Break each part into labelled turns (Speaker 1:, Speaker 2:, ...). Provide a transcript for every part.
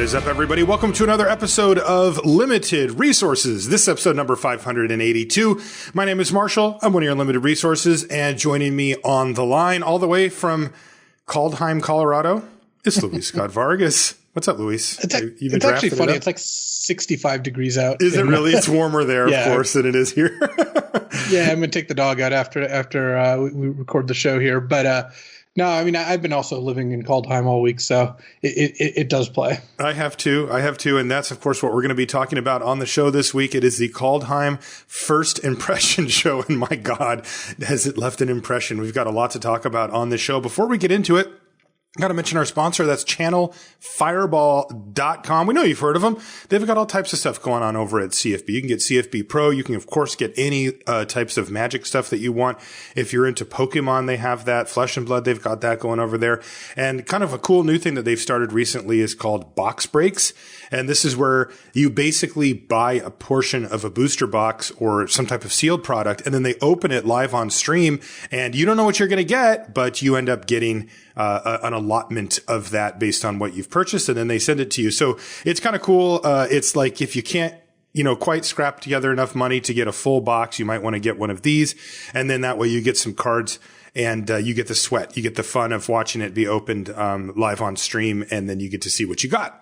Speaker 1: is up, everybody? Welcome to another episode of Limited Resources. This is episode number 582. My name is Marshall. I'm one of your Limited Resources, and joining me on the line all the way from Kaldheim, Colorado, is Luis Scott-Vargas. What's up, Luis?
Speaker 2: It's actually funny. It's like 65 degrees out.
Speaker 1: Is it really? It's warmer there, of course, than it is here.
Speaker 2: Yeah, I'm going to take the dog out after we record the show here. But no, I mean, I've been also living in Kaldheim all week, so it does play. I have too. And that's, of course, what we're going to be talking about on the show this week. It is the Kaldheim First Impression Show. And my God, has it left an impression? We've got a lot to talk about on the show. Before we get into it, got to mention our sponsor. That's channelfireball.com. We know you've heard of them. They've got all types of stuff going on over at CFB. You can get CFB Pro. You can, of course, get any types of magic stuff that you want. If you're into Pokemon, they have that. Flesh and Blood, they've got that going over there. And kind of a cool new thing that they've started recently is called box breaks. And this is where you basically buy a portion of a booster box or some type of sealed product, and then they open it live on stream. And you don't know what you're going to get, but you end up getting an allotment of that based on what you've purchased, and then they send it to you. So it's kind of cool. It's like if you can't, quite scrap together enough money to get a full box, you might want to get one of these. And then that way you get some cards and you get the sweat. You get the fun of watching it be opened live on stream, and then you get to see what you got.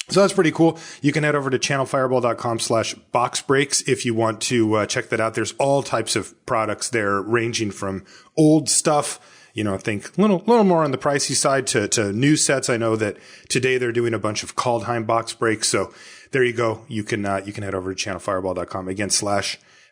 Speaker 2: So that's pretty cool. You can head over to channelfireball.com/boxbreaks if you want to check that out. There's all types of products there, ranging from old stuff, I think a little more on the pricey side to new sets. I know that today they're doing a bunch of Kaldheim box breaks. So there you go. You can head over to channelfireball.com again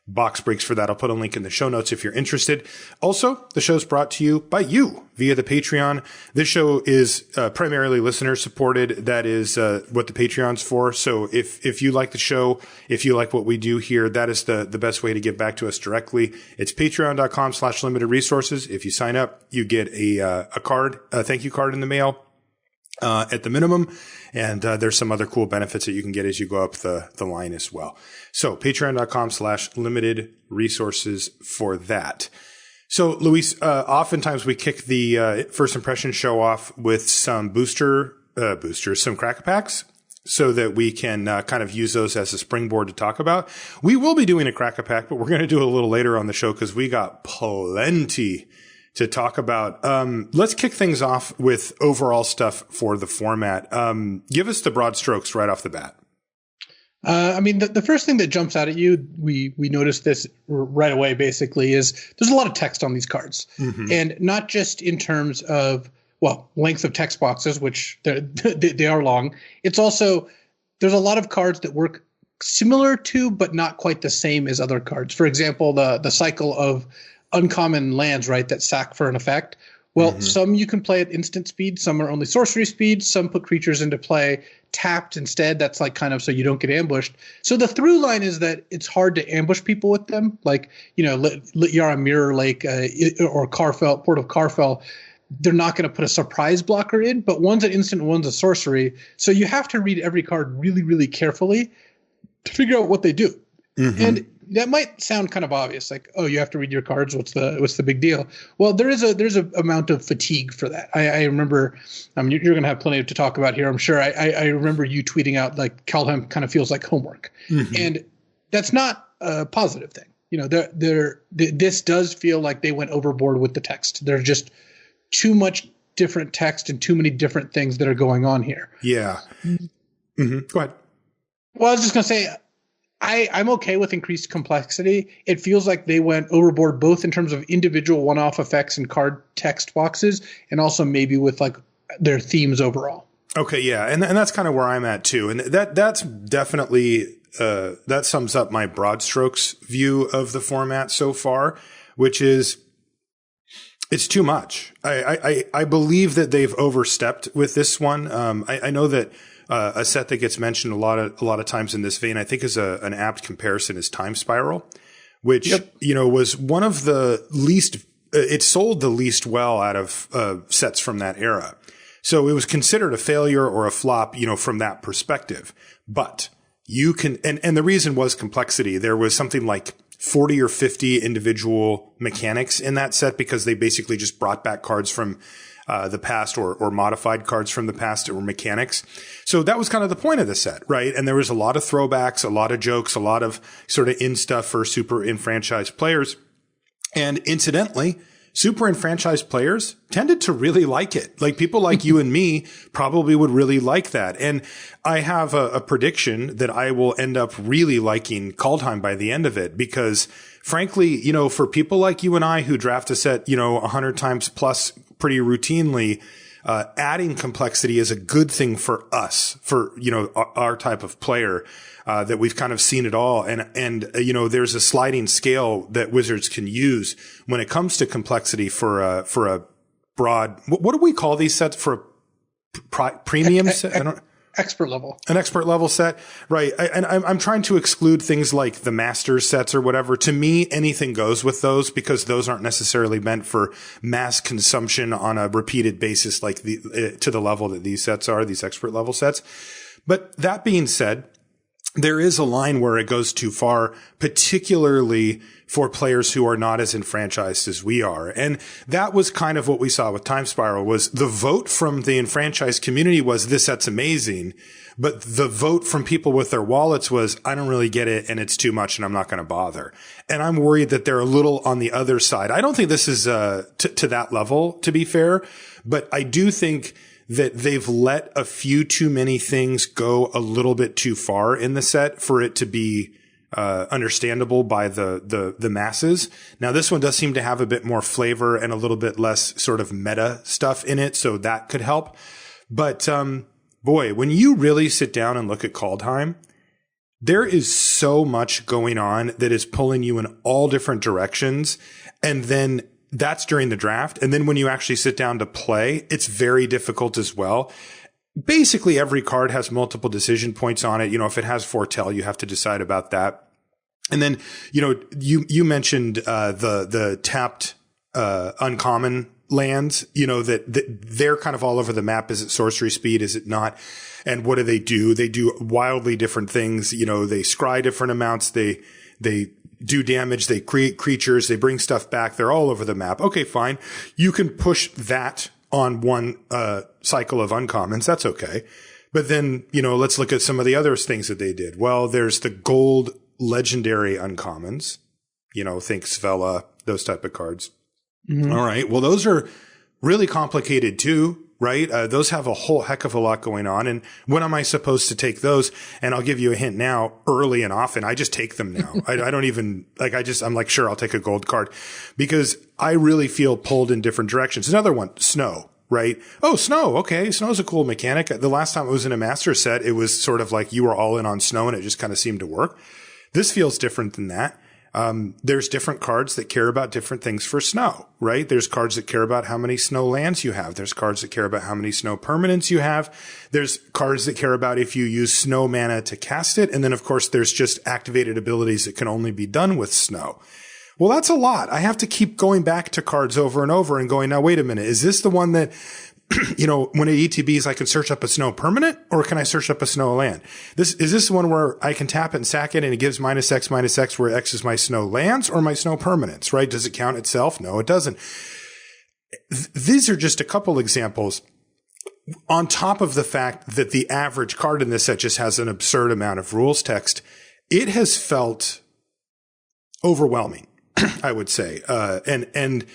Speaker 2: /box breaks for that. I'll put a link in the show notes if you're interested. Also, the show's brought to you by you via the Patreon. This show is primarily listener supported. That is what the Patreon's for. So if you like the show, if you like what we do here, that is the best way to give back to us directly. It's patreon.com/limited resources. If you sign up, you get a thank you card in the mail at the minimum. And there's some other cool benefits that you can get as you go up the line as well. So patreon.com/limited resources for that. So Luis, oftentimes we kick the first impression show off with some boosters, some cracker packs, so that we can kind of use those as a springboard to talk about. We will be doing a cracker pack, but we're going to do it a little later on the show because we got plenty to talk about. Let's kick things off with overall stuff for the format. Give us the broad strokes right off the bat. The first thing that jumps out at you, we noticed this right away, basically, is there's a lot of text on these cards. Mm-hmm. And not just in terms of, length of text boxes, which they are long. It's also, there's a lot of cards that work similar to, but not quite the same as other cards. For example, the cycle of uncommon lands, right, that sack for an effect. Well, some you can play at instant speed, some are only sorcery speed, some put creatures into play tapped instead. That's like kind of so you don't get ambushed. So the through line is that it's hard to ambush people with them. Like, Lityara Mirror Lake or Carfell, Port of Carfell, they're not going to put a surprise blocker in, but one's an instant, one's a sorcery. So you have to read every card really, really carefully to figure out what they do. Mm-hmm. And that might sound kind of obvious, like, oh, you have to read your cards. What's the big deal? Well, there's a amount of fatigue for that. I remember, you're going to have plenty to talk about here, I'm sure. I remember you tweeting out like Kaldheim kind of feels like homework, and that's not a positive thing. This does feel like they went overboard with the text. There's just too much different text and too many different things that are going on here.
Speaker 1: Yeah. Mm-hmm. Go ahead.
Speaker 2: Well, I was just going to say, I'm okay with increased complexity. It feels like they went overboard both in terms of individual one-off effects and card text boxes, and also maybe with like their themes overall.
Speaker 1: Okay, yeah, and that's kind of where I'm at too, and that's definitely that sums up my broad strokes view of the format so far, which is it's too much. I believe that they've overstepped with this one. I know that. A set that gets mentioned a lot of times in this vein, I think, is an apt comparison is Time Spiral, which was one of the least. It sold the least well out of sets from that era, so it was considered a failure or a flop, from that perspective. But you can, and the reason was complexity. There was something like 40 or 50 individual mechanics in that set because they basically just brought back cards from
Speaker 2: the past or modified cards from the past or mechanics. So that was kind of the point of the set, right? And there was a lot of throwbacks, a lot of jokes, a lot of sort of in stuff for super enfranchised players. And incidentally, super enfranchised players tended to really like it. Like people like you and me probably would really like that. And I have a prediction that I will end up really liking Kaldheim by the end of it because frankly, you know, for people like you and I who draft a set, you know, 100 times plus pretty routinely, adding complexity is a good thing for us, for, you know, our type of player, that we've kind of seen it all. And, you know, there's a sliding scale that Wizards can use when it comes to complexity for a broad, what do we call these sets for a premium set?
Speaker 3: Expert level.
Speaker 2: An expert level set. Right. And I'm trying to exclude things like the Masters sets or whatever. To me, anything goes with those because those aren't necessarily meant for mass consumption on a repeated basis like to the level that these sets are, these expert level sets. But that being said, there is a line where it goes too far, particularly for players who are not as enfranchised as we are. And that was kind of what we saw with Time Spiral was the vote from the enfranchised community was this set's amazing. But the vote from people with their wallets was, I don't really get it and it's too much and I'm not going to bother. And I'm worried that they're a little on the other side. I don't think this is to that level, to be fair, but I do think that they've let a few too many things go a little bit too far in the set for it to be understandable by the masses. Now, this one does seem to have a bit more flavor and a little bit less sort of meta stuff in it, so that could help. But boy, when you really sit down and look at Kaldheim, there is so much going on that is pulling you in all different directions, and then that's during the draft. And then when you actually sit down to play, it's very difficult as well. Basically, every card has multiple decision points on it. You know, if it has foretell, you have to decide about that. And then, you know, you mentioned, the tapped, uncommon lands, you know, that they're kind of all over the map. Is it sorcery speed? Is it not? And what do? They do wildly different things. You know, they scry different amounts. They do damage. They create creatures. They bring stuff back. They're all over the map. Okay, fine. You can push that on one cycle of uncommons. That's okay. But then, you know, let's look at some of the other things that they did. Well, there's the gold legendary uncommons. You know, think Svella, those type of cards. Mm-hmm. All right. Well, those are really complicated too, right? Those have a whole heck of a lot going on. And when am I supposed to take those? And I'll give you a hint now, early and often. I just take them now. I don't even, like, I'm like, sure, I'll take a gold card because I really feel pulled in different directions. Another one, snow, right? Oh, snow. Okay. Snow's a cool mechanic. The last time it was in a master set, it was sort of like you were all in on snow and it just kind of seemed to work. This feels different than that. There's different cards that care about different things for snow, right? There's cards that care about how many snow lands you have. There's cards that care about how many snow permanents you have. There's cards that care about if you use snow mana to cast it. And then, of course, there's just activated abilities that can only be done with snow. Well, that's a lot. I have to keep going back to cards over and over and going, now, wait a minute. Is this the one that, you know, when it ETBs, I can search up a snow permanent or can I search up a snow land? Is this the one where I can tap it and sack it and it gives -X where X is my snow lands or my snow permanents, right? Does it count itself? No, it doesn't. These are just a couple examples on top of the fact that the average card in this set just has an absurd amount of rules text. It has felt overwhelming, I would say. And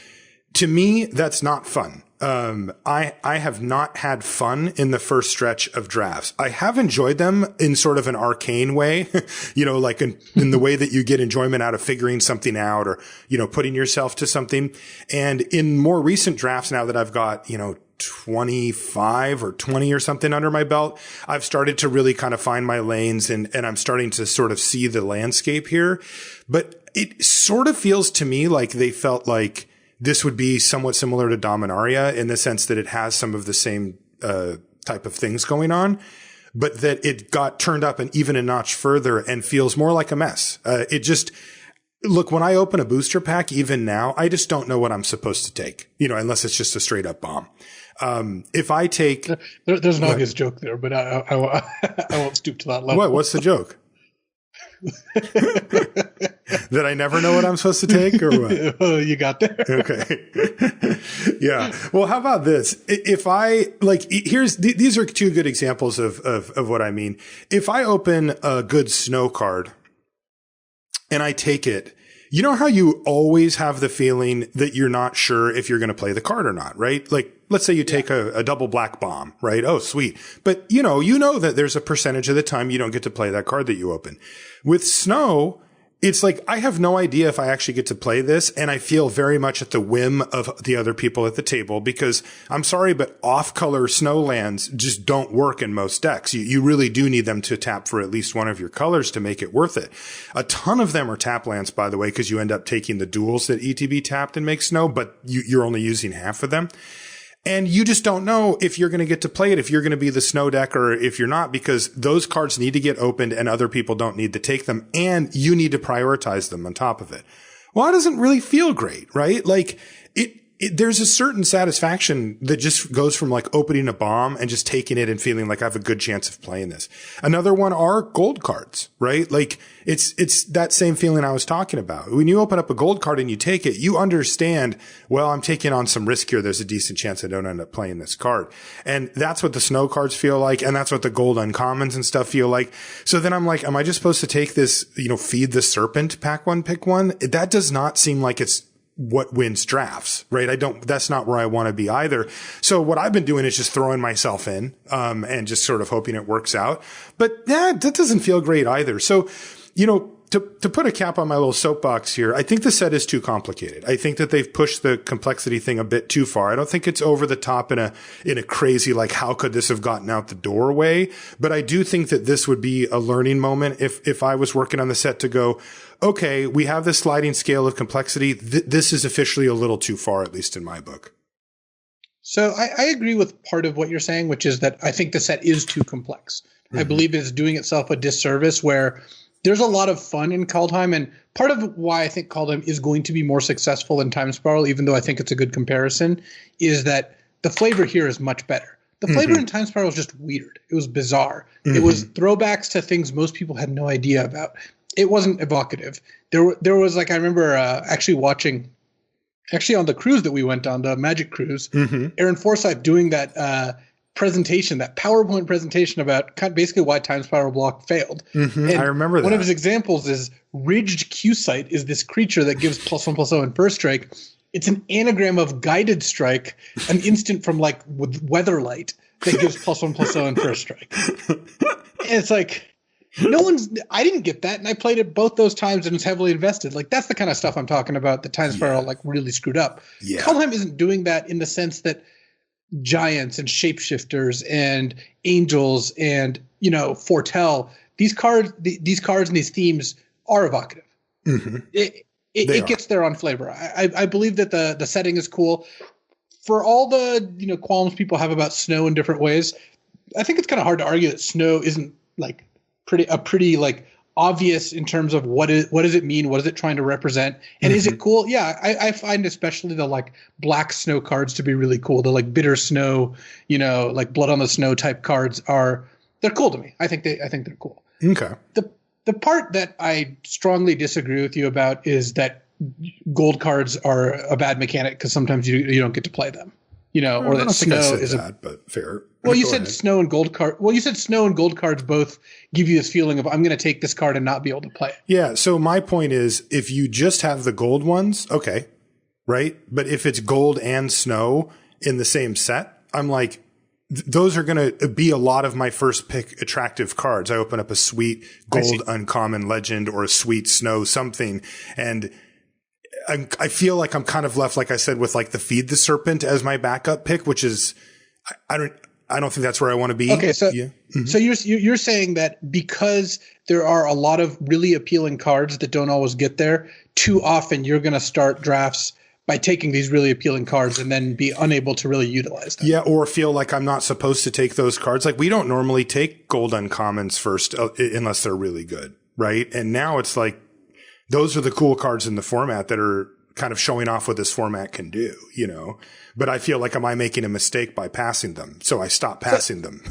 Speaker 2: to me, that's not fun. I have not had fun in the first stretch of drafts. I have enjoyed them in sort of an arcane way, you know, like in the way that you get enjoyment out of figuring something out or, you know, putting yourself to something. And in more recent drafts, now that I've got, you know, 25 or 20 or something under my belt, I've started to really kind of find my lanes and I'm starting to sort of see the landscape here. But it sort of feels to me like they felt like this would be somewhat similar to Dominaria in the sense that it has some of the same type of things going on, but that it got turned up and even a notch further and feels more like a mess. Look, when I open a booster pack, even now, I just don't know what I'm supposed to take, you know, unless it's just a straight up bomb. If I take...
Speaker 3: There's an obvious joke there, but I won't stoop to that level.
Speaker 2: What's the joke?
Speaker 1: That I never know what I'm supposed to take or what?
Speaker 3: Oh, you got there.
Speaker 1: Okay. Yeah. Well, how about this? If I these are two good examples of what I mean. If I open a good snow card and I take it, you know how you always have the feeling that you're not sure if you're going to play the card or not, right? Like, let's say you take a double black bomb, right? Oh, sweet. But you know that there's a percentage of the time you don't get to play that card that you open. With snow, it's like, I have no idea if I actually get to play this, and I feel very much at the whim of the other people at the table because I'm sorry, but off-color snow lands just don't work in most decks. You really do need them to tap for at least one of your colors to make it worth it. A ton of them are tap lands, by the way, because you end up taking the duals that ETB tapped and make snow, but you're only using half of them. And you just don't know if you're going to get to play it, if you're going to be the snow deck or if you're not, because those cards need to get opened and other people don't need to take them. And you need to prioritize them on top of it. Well, it doesn't really feel great, right? Like there's a certain satisfaction that just goes from like opening a bomb and just taking it and feeling like I have a good chance of playing this. Another one are gold cards, right? Like it's that same feeling I was talking about. When you open up a gold card and you take it, you understand, well, I'm taking on some risk here. There's a decent chance I don't end up playing this card. And that's what the snow cards feel like. And that's what the gold uncommons and stuff feel like. So then I'm like, am I just supposed to take this, feed the serpent, pack one, pick one? That does not seem like it's what wins drafts, right? That's not where I want to be either. So what I've been doing is just throwing myself in, and just sort of hoping it works out. But that doesn't feel great either. So, to put a cap on my little soapbox here, I think the set is too complicated. I think that they've pushed the complexity thing a bit too far. I don't think it's over the top in a crazy, like, how could this have gotten out the door way? But I do think that this would be a learning moment if I was working on the set to go, okay, we have this sliding scale of complexity. This is officially a little too far, at least in my book.
Speaker 3: So I agree with part of what you're saying, which is that I think the set is too complex. Mm-hmm. I believe it's doing itself a disservice where there's a lot of fun in Kaldheim, and part of why I think Kaldheim is going to be more successful than Time Spiral, even though I think it's a good comparison, is that the flavor here is much better. The flavor in Time Spiral was just weird. It was bizarre. It was throwbacks to things most people had no idea about. It wasn't evocative. There was like, I remember actually watching on the cruise that we went on, the Magic Cruise, Aaron Forsyth doing that presentation, that PowerPoint presentation about basically why Time Spiral Block failed.
Speaker 1: I remember that.
Speaker 3: One of his examples is Ridged Q-Sight is this creature that gives +1/+0 in first strike. It's an anagram of Guided Strike, an instant from like with Weatherlight that gives +1/+0 in first strike. And it's like, I didn't get that, and I played it both those times and was heavily invested. Like, that's the kind of stuff I'm talking about that Time Spiral like really screwed up. Yeah. Kaldheim isn't doing that in the sense that giants and shapeshifters and angels and foretell, these cards and these themes are evocative. It gets there on flavor. I believe that the setting is cool. For all the qualms people have about snow in different ways, I think it's kind of hard to argue that snow isn't like pretty like obvious in terms of what does it mean, what is it trying to represent, and is it cool? Yeah, I find especially the like black snow cards to be really cool. The like bitter snow, like blood on the snow type cards they're cool to me. I think they're cool.
Speaker 1: Okay.
Speaker 3: The part that I strongly disagree with you about is that gold cards are a bad mechanic because sometimes you don't get to play them. Or that snow is
Speaker 1: bad, but fair.
Speaker 3: Well, you said snow and gold card. Well, you said snow and gold cards both give you this feeling of I'm going to take this card and not be able to play it.
Speaker 1: Yeah. So my point is, if you just have the gold ones, okay, right. But if it's gold and snow in the same set, I'm like, those are going to be a lot of my first pick attractive cards. I open up a sweet gold uncommon legend or a sweet snow something, and I feel like I'm kind of left, like I said, with like the Feed the Serpent as my backup pick, which is I don't think that's where I want to be.
Speaker 3: Okay, so so you're saying that because there are a lot of really appealing cards that don't always get there, too often you're going to start drafts by taking these really appealing cards and then be unable to really utilize them.
Speaker 1: Yeah, or feel like I'm not supposed to take those cards. Like, we don't normally take gold uncommons first unless they're really good, right? And now it's like, those are the cool cards in the format that are kind of showing off what this format can do, But I feel like, am I making a mistake by passing them? So I stop passing them.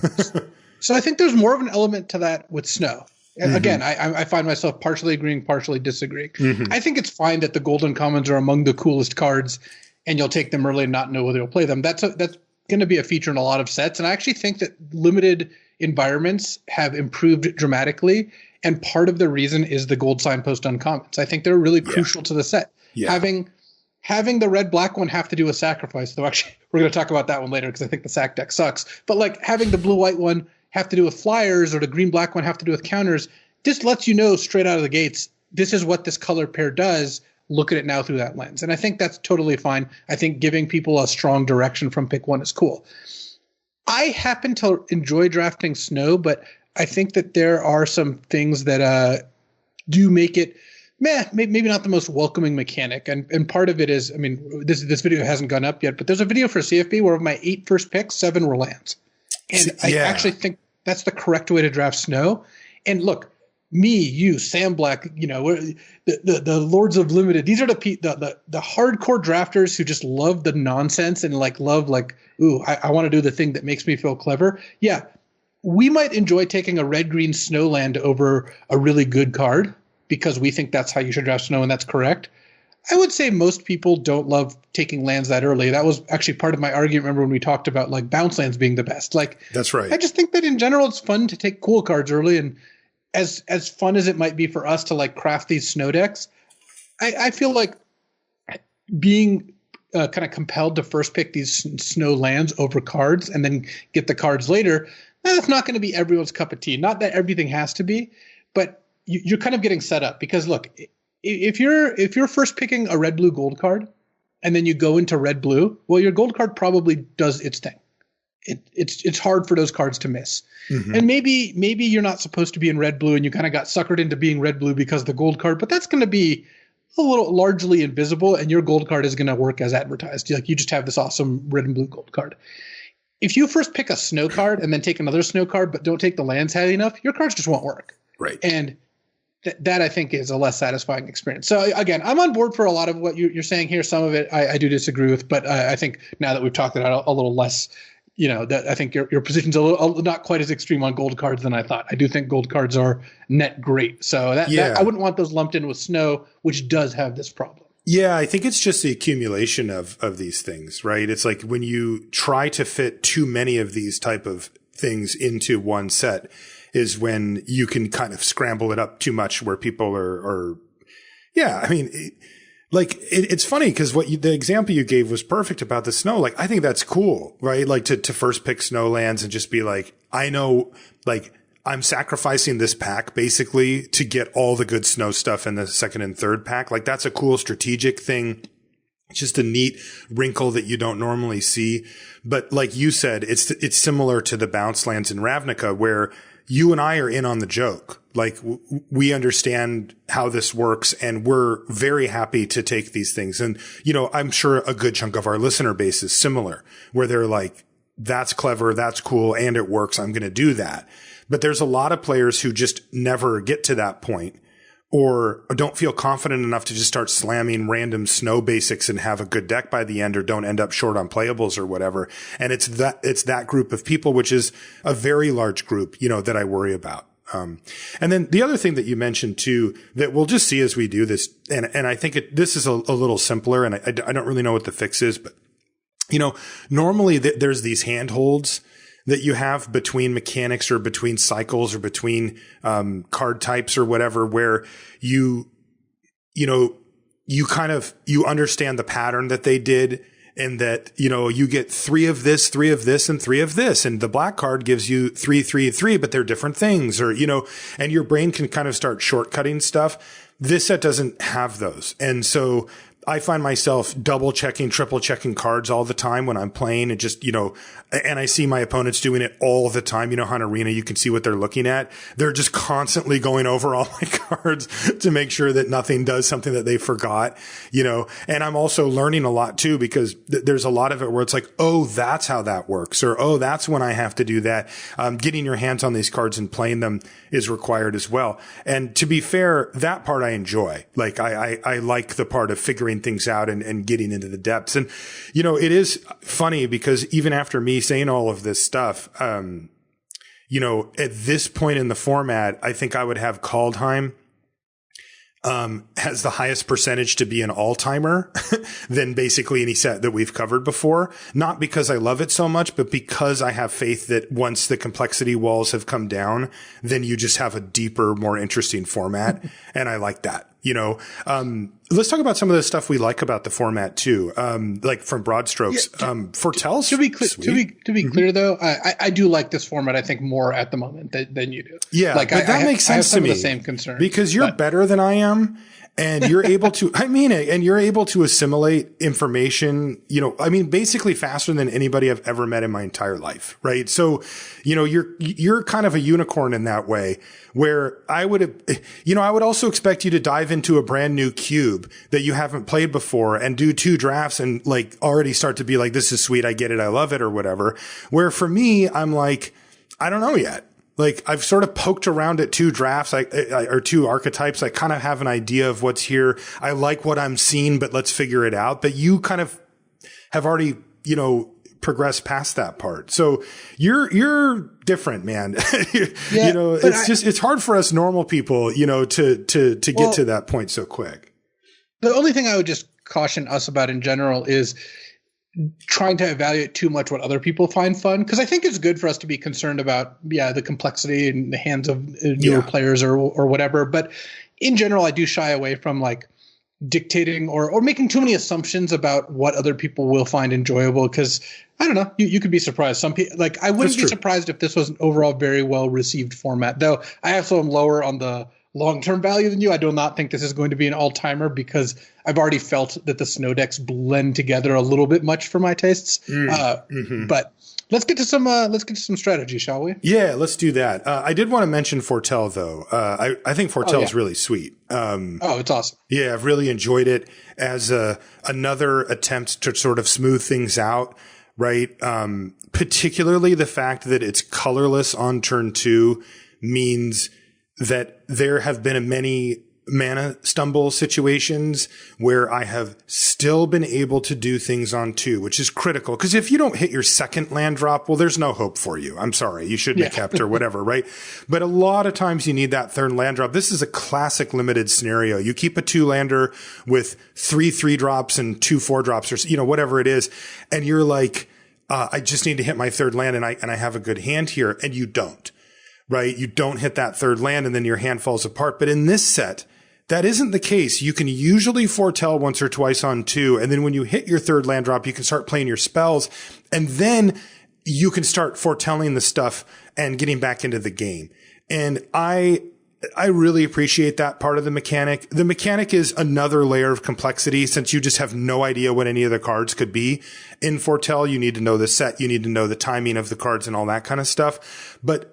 Speaker 3: So I think there's more of an element to that with snow. Again, I find myself partially agreeing, partially disagreeing. I think it's fine that the golden commons are among the coolest cards, and you'll take them early and not know whether you'll play them. That's going to be a feature in a lot of sets, and I actually think that limited environments have improved dramatically, and part of the reason is the gold signpost uncommons. I think they're really crucial to the set. Yeah. Having the red-black one have to do with sacrifice, though actually we're going to talk about that one later because I think the sack deck sucks. But like having the blue-white one have to do with flyers or the green-black one have to do with counters, this lets you know straight out of the gates, this is what this color pair does. Look at it now through that lens. And I think that's totally fine. I think giving people a strong direction from pick one is cool. I happen to enjoy drafting snow, but I think that there are some things that do make it maybe not the most welcoming mechanic. And part of it is, I mean, this video hasn't gone up yet, but there's a video for CFB where of my 8 first picks, 7 were lands. And I actually think that's the correct way to draft snow. And look, me, you, Sam Black, you know, the Lords of Limited, these are the hardcore drafters who just love the nonsense and love, ooh, I want to do the thing that makes me feel clever. Yeah, we might enjoy taking a red-green snow land over a really good card because we think that's how you should draft snow, and that's correct. I would say most people don't love taking lands that early. That was actually part of my argument, remember, when we talked about like bounce lands being the best.
Speaker 1: That's right.
Speaker 3: I just think that in general it's fun to take cool cards early, and as fun as it might be for us to like craft these snow decks, I feel like being kind of compelled to first pick these snow lands over cards and then get the cards later, that's not going to be everyone's cup of tea. Not that everything has to be, but you're kind of getting set up because look, if you're first picking a red blue gold card and then you go into red blue, well, your gold card probably does its thing. It's hard for those cards to miss. And maybe you're not supposed to be in red blue and you kind of got suckered into being red blue because of the gold card, but that's going to be a little largely invisible and your gold card is going to work as advertised. Like you just have this awesome red and blue gold card. If you first pick a snow card and then take another snow card but don't take the lands heavy enough, your cards just won't work.
Speaker 1: Right.
Speaker 3: And that I think is a less satisfying experience. So again, I'm on board for a lot of what you're saying here. Some of it I do disagree with, but I think now that we've talked about it a little less, you know, that I think your position's a little not quite as extreme on gold cards than I thought. I do think gold cards are net great. So that I wouldn't want those lumped in with snow, which does have this problem.
Speaker 1: Yeah, I think it's just the accumulation of these things, right? It's like when you try to fit too many of these type of things into one set is when you can kind of scramble it up too much where people are I mean, it's funny because the example you gave was perfect about the snow. Like, I think that's cool, right? Like to first pick snow lands and just be like, I know, like I'm sacrificing this pack basically to get all the good snow stuff in the second and third pack. Like that's a cool strategic thing. It's just a neat wrinkle that you don't normally see. But like you said, it's similar to the bounce lands in Ravnica where you and I are in on the joke. Like we understand how this works and we're very happy to take these things. And, you know, I'm sure a good chunk of our listener base is similar where they're like, that's clever. That's cool. And it works. I'm going to do that. But there's a lot of players who just never get to that point or don't feel confident enough to just start slamming random snow basics and have a good deck by the end or don't end up short on playables or whatever. And it's that group of people, which is a very large group, you know, that I worry about. And then the other thing that you mentioned too, that we'll just see as we do this. And I think this is a little simpler and I don't really know what the fix is, but you know, normally there's these handholds that you have between mechanics or between cycles or between card types or whatever, where you understand the pattern that they did and that, you know, you get 3 of this, 3 of this, and 3 of this. And the black card gives you 3, 3, 3, but they're different things or, you know, and your brain can kind of start shortcutting stuff. This set doesn't have those. And so I find myself double checking, triple checking cards all the time when I'm playing and just, you know, and I see my opponents doing it all the time. You know how in Arena you can see what they're looking at. They're just constantly going over all my cards to make sure that nothing does something that they forgot, you know, and I'm also learning a lot too, because there's a lot of it where it's like, oh, that's how that works. Or, oh, that's when I have to do that. Getting your hands on these cards and playing them is required as well. And to be fair, that part I enjoy. Like I like the part of figuring things out and getting into the depths. And, you know, it is funny because even after me saying all of this stuff, at this point in the format, I think I would have Kaldheim has the highest percentage to be an all-timer than basically any set that we've covered before. Not because I love it so much, but because I have faith that once the complexity walls have come down, then you just have a deeper, more interesting format. And I like that. Let's talk about some of the stuff we like about the format too. Like from broad strokes, Foretell's
Speaker 3: to be clear though, I do like this format. I think more at the moment than you do.
Speaker 1: Yeah, like but that makes sense to me.
Speaker 3: The same concern
Speaker 1: because you're better than I am. And you're able to, I mean it, and you're able to assimilate information, basically faster than anybody I've ever met in my entire life. Right. So, you're kind of a unicorn in that way where I would also expect you to dive into a brand new cube that you haven't played before and do 2 drafts and like already start to be like, this is sweet. I get it. I love it or whatever. Where for me, I'm like, I don't know yet. Like I've sort of poked around at 2 drafts, or 2 archetypes. I kind of have an idea of what's here. I like what I'm seeing, but let's figure it out. But you kind of have already, progressed past that part. So you're different, man. It's hard for us normal people, to get to that point so quick.
Speaker 3: The only thing I would just caution us about in general is trying to evaluate too much what other people find fun, because I think it's good for us to be concerned about the complexity in the hands of newer players or whatever. But in general, I do shy away from like dictating or making too many assumptions about what other people will find enjoyable, because I don't know, you could be surprised. Some people, like I wouldn't be surprised if this was an overall very well received format, though I also am lower on the long-term value than you. I do not think this is going to be an all-timer because I've already felt that the snow decks blend together a little bit much for my tastes. But let's get to some strategy, shall we?
Speaker 1: Yeah, let's do that. I did want to mention Foretell though. I think Foretell is really sweet.
Speaker 3: It's awesome.
Speaker 1: Yeah, I've really enjoyed it as another attempt to sort of smooth things out. Right. Particularly the fact that it's colorless on turn 2 means that there have been many mana stumble situations where I have still been able to do things on 2, which is critical. Because if you don't hit your second land drop, well, there's no hope for you. I'm sorry. You shouldn't have kept or whatever, right? But a lot of times you need that third land drop. This is a classic limited scenario. You keep a 2-lander with 3 3-drops and 2 4-drops or, whatever it is. And you're like, I just need to hit my third land and I have a good hand here. And you don't. Right? You don't hit that third land and then your hand falls apart. But in this set, that isn't the case. You can usually foretell once or twice on 2. And then when you hit your third land drop, you can start playing your spells. And then you can start foretelling the stuff and getting back into the game. And I really appreciate that part of the mechanic. The mechanic is another layer of complexity since you just have no idea what any of the cards could be. In foretell, you need to know the set. You need to know the timing of the cards and all that kind of stuff. But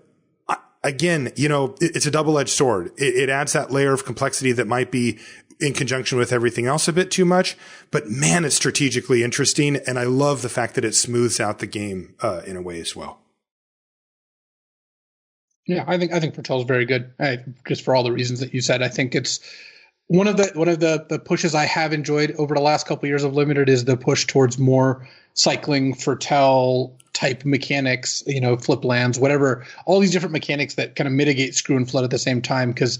Speaker 1: again, it's a double-edged sword. It adds that layer of complexity that might be in conjunction with everything else a bit too much. But man, it's strategically interesting. And I love the fact that it smooths out the game in a way as well.
Speaker 3: Yeah, I think Foretell is very good. Just for all the reasons that you said, I think it's one of the pushes I have enjoyed over the last couple of years of Limited is the push towards more cycling Foretell type mechanics, flip lands, whatever, all these different mechanics that kind of mitigate screw and flood at the same time. Because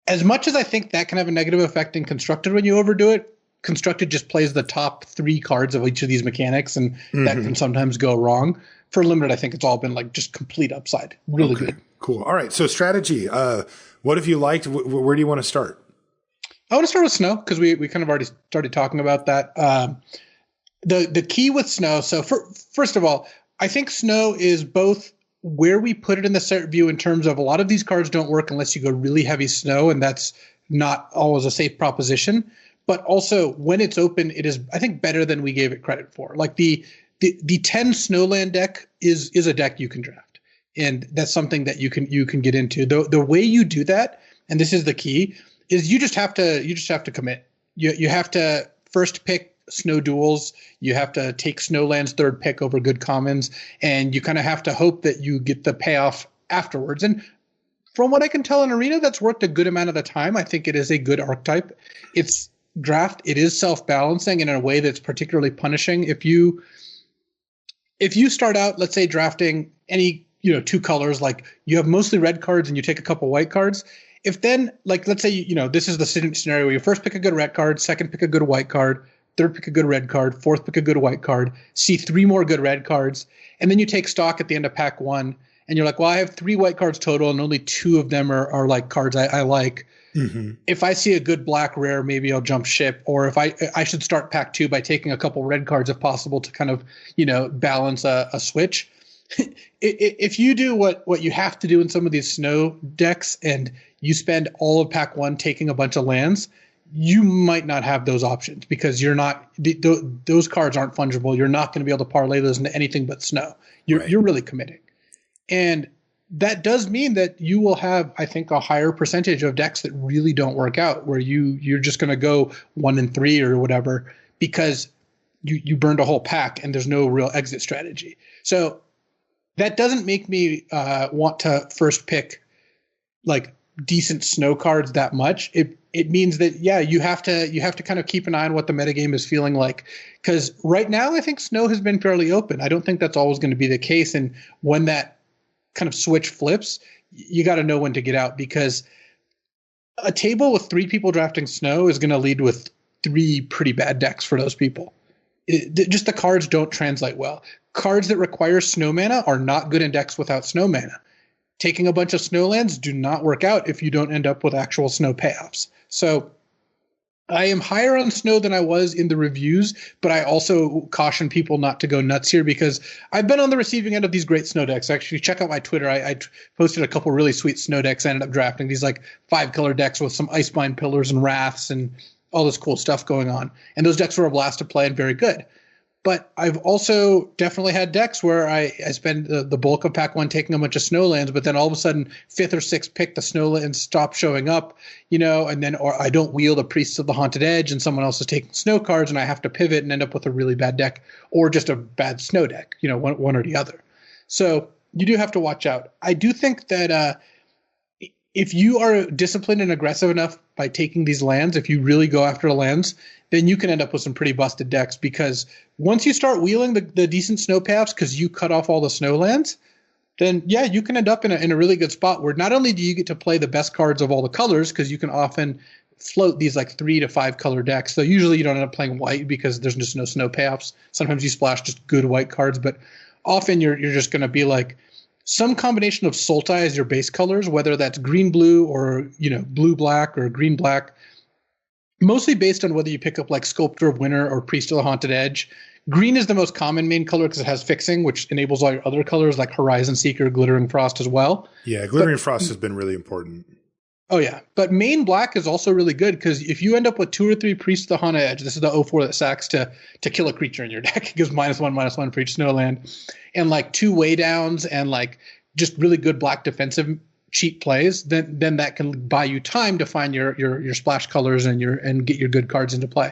Speaker 3: as much as I think that can have a negative effect in Constructed when you overdo it, Constructed just plays the top 3 cards of each of these mechanics, and that can sometimes go wrong. For Limited, I think it's all been like just complete upside. Really good. Cool.
Speaker 1: All right. So strategy, what have you liked? Where do you want to start?
Speaker 3: I want to start with snow because we kind of already started talking about that. The key with snow. So first of all, I think snow is both where we put it in the set view in terms of a lot of these cards don't work unless you go really heavy snow, and that's not always a safe proposition. But also when it's open, it is, I think, better than we gave it credit for. Like the 10 Snowland deck is a deck you can draft, and that's something that you can get into. The way you do that, and this is the key, is you just have to commit. You have to first pick snow duels. You have to take Snowland's third pick over good commons, and you kind of have to hope that you get the payoff afterwards. And from what I can tell in Arena, that's worked a good amount of the time. I think it is a good archetype. It's draft. It is self-balancing and in a way that's particularly punishing. If you start out, let's say, drafting any two colors, like you have mostly red cards and you take a couple white cards. If then, like, let's say, this is the scenario where you first pick a good red card, second pick a good white card, third pick a good red card, fourth pick a good white card, see 3 more good red cards, and then you take stock at the end of pack 1, and you're like, well, I have 3 white cards total, and only 2 of them are like cards I like. Mm-hmm. If I see a good black rare, maybe I'll jump ship, or if I should start pack 2 by taking a couple red cards if possible to kind of, balance a switch. If you do what you have to do in some of these snow decks and you spend all of pack 1 taking a bunch of lands, you might not have those options because you're not those cards aren't fungible. You're not going to be able to parlay those into anything but snow. You're really committing. And that does mean that you will have, I think, a higher percentage of decks that really don't work out, where you're just going to go 1 and 3 or whatever because you burned a whole pack and there's no real exit strategy. So that doesn't make me want to first pick like decent snow cards that much. It means that, you have to kind of keep an eye on what the metagame is feeling like. Because right now, I think snow has been fairly open. I don't think that's always going to be the case. And when that kind of switch flips, you got to know when to get out, because a table with 3 people drafting snow is going to lead with 3 pretty bad decks for those people. Just the cards don't translate well. Cards that require snow mana are not good in decks without snow mana. Taking a bunch of snow lands do not work out if you don't end up with actual snow payoffs. So I am higher on snow than I was in the reviews, but I also caution people not to go nuts here because I've been on the receiving end of these great snow decks. Actually, check out my Twitter. I posted a couple really sweet snow decks. I ended up drafting these like 5-color decks with some Icebind Pillars and Wraths and all this cool stuff going on. And those decks were a blast to play and very good. But I've also definitely had decks where I spend the bulk of pack 1 taking a bunch of snowlands, but then all of a sudden 5th or 6th pick, the snowlands stop showing up, and then or I don't wield a Priests of the Haunted Edge and someone else is taking snow cards and I have to pivot and end up with a really bad deck or just a bad snow deck, one or the other. So you do have to watch out. I do think that if you are disciplined and aggressive enough by taking these lands, if you really go after the lands, then you can end up with some pretty busted decks, because once you start wheeling the decent snow paths because you cut off all the snow lands, then you can end up in a really good spot where not only do you get to play the best cards of all the colors, because you can often float these like 3 to 5 color decks. So usually you don't end up playing white because there's just no snow payoffs. Sometimes you splash just good white cards, but often you're just going to be like some combination of Sultai as your base colors, whether that's green blue or blue black or green black. Mostly based on whether you pick up like Sculptor of Winter or Priest of the Haunted Edge. Green is the most common main color because it has fixing, which enables all your other colors like Horizon Seeker, Glittering Frost as well.
Speaker 1: Yeah, Glittering Frost has been really important.
Speaker 3: Oh, yeah. But main black is also really good because if you end up with 2 or 3 Priests of the Haunted Edge, this is the 0-4 that sacks to kill a creature in your deck. It gives -1/-1 for each snowland. And like 2 way downs and like just really good black defensive cheap plays, then that can buy you time to find your splash colors and get your good cards into play.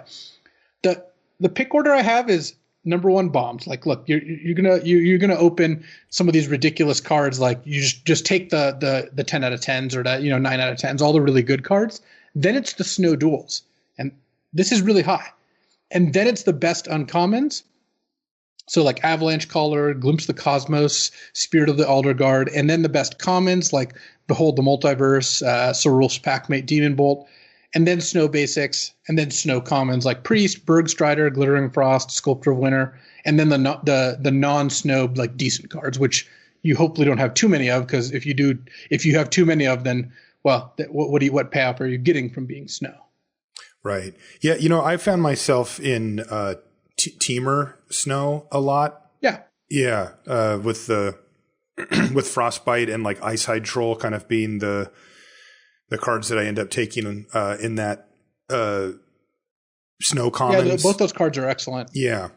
Speaker 3: The pick order I have is number 1 bombs. Like, look, you're gonna open some of these ridiculous cards. Like you just take the 10 out of 10s or the 9 out of 10s, all the really good cards. Then it's the snow duels, and this is really high. And then it's the best uncommons. So like Avalanche Caller, Glimpse the Cosmos, Spirit of the Alder Guard, and then the best commons like Behold the Multiverse, Cerul's Packmate Demon Bolt, and then Snow Basics, and then Snow Commons like Priest, Bergstrider, Glittering Frost, Sculptor of Winter, and then the non-snow like decent cards, which you hopefully don't have too many of, because if you have too many of, then what payoff are you getting from being snow?
Speaker 1: Right. Yeah. I found myself in Teamer Snow a lot.
Speaker 3: Yeah.
Speaker 1: Yeah. With with Frostbite and like Icehide Troll kind of being the cards that I end up taking in that Snow Commons.
Speaker 3: Yeah, both those cards are excellent.
Speaker 1: Yeah.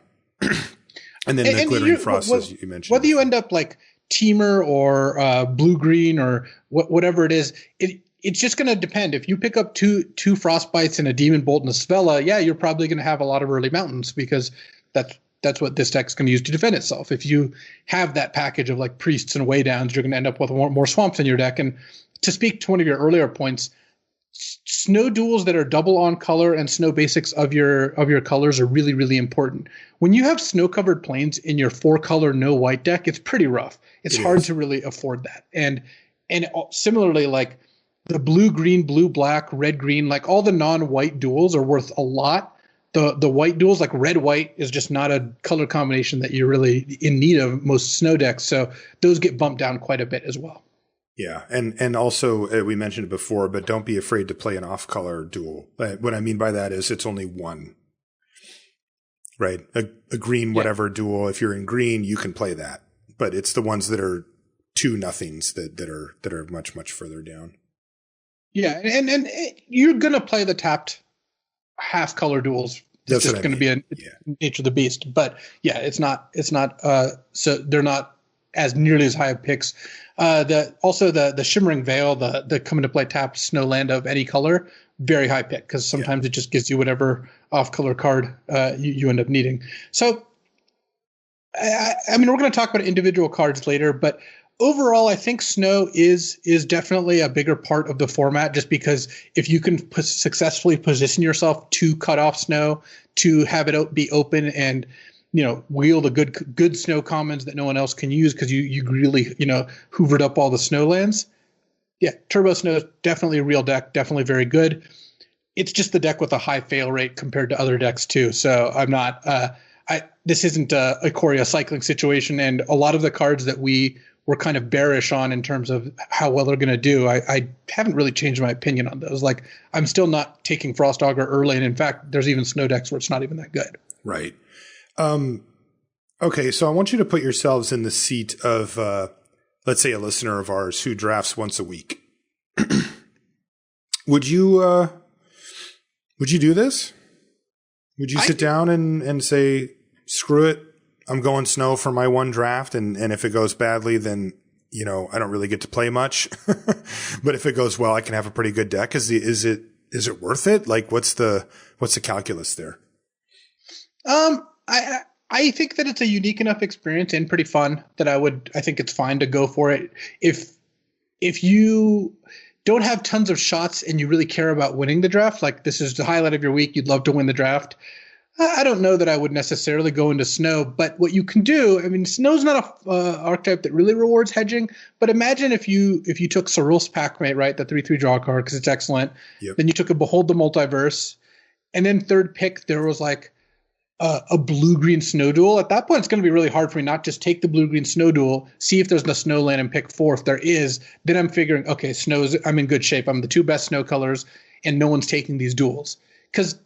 Speaker 1: And then the Glittering Frost, as you mentioned.
Speaker 3: Whether you end up like Teamer or blue-green or whatever it is, it's just going to depend. If you pick up two Frostbites and a Demon Bolt and a Svella, you're probably going to have a lot of early mountains, because that's what this deck's going to use to defend itself. If you have that package of like Priests and Waydowns, you're going to end up with more swamps in your deck. And to speak to one of your earlier points, snow duels that are double on color and snow basics of your colors are really, really important. When you have snow covered plains in your 4-color no white deck, it's pretty rough. It's hard to really afford that. And similarly, like the blue green, blue black, red green, like all the non-white duels are worth a lot. The white duels, like red white, is just not a color combination that you're really in need of most snow decks. So those get bumped down quite a bit as well.
Speaker 1: Yeah, and also we mentioned it before, but don't be afraid to play an off-color duel. What I mean by that is it's only one, right? A green whatever duel. If you're in green, you can play that, but it's the ones that are 2-nothings that are much further down.
Speaker 3: Yeah, and you're gonna play the tapped half-color duels. It's just going to be a nature of the beast. But yeah, it's not. So they're not as nearly as high of picks. The Shimmering Veil, the come into play tapped snowland of any color, very high pick because sometimes it just gives you whatever off-color card you end up needing. So, I mean, we're going to talk about individual cards later, but overall, I think snow is definitely a bigger part of the format, just because if you can successfully position yourself to cut off snow, to have it be open and wield a good snow commons that no one else can use because you really hoovered up all the snowlands. Yeah, Turbo Snow is definitely a real deck, definitely very good. It's just the deck with a high fail rate compared to other decks too. So I'm not. This isn't a Ikoria cycling situation, and a lot of the cards that we were kind of bearish on in terms of how well they're going to do, I haven't really changed my opinion on those. Like, I'm still not taking Frost Augur early, and in fact, there's even snow decks where it's not even that good.
Speaker 1: Right. Okay, so I want you to put yourselves in the seat of, let's say, a listener of ours who drafts once a week. Would you do this? Would you sit down and say, screw it, I'm going snow for my one draft, and if it goes badly, then I don't really get to play much. But if it goes well, I can have a pretty good deck. Is it worth it? Like, what's the calculus there?
Speaker 3: I think that it's a unique enough experience and pretty fun that I think it's fine to go for it. If you don't have tons of shots and you really care about winning the draft, like this is the highlight of your week, you'd love to win the draft, I don't know that I would necessarily go into snow. But what you can do, I mean, snow's not a archetype that really rewards hedging, but imagine if you took Cerul's Packmate, right, the 3/3 draw card because it's excellent. Yep. Then you took a Behold the Multiverse, and then third pick there was like a blue-green snow duel. At that point, it's going to be really hard for me not just take the blue-green snow duel, see if there's no snowland, and pick 4. If there is, then I'm figuring, okay, I'm in good shape. I'm the 2 best snow colors, and no one's taking these duels. Because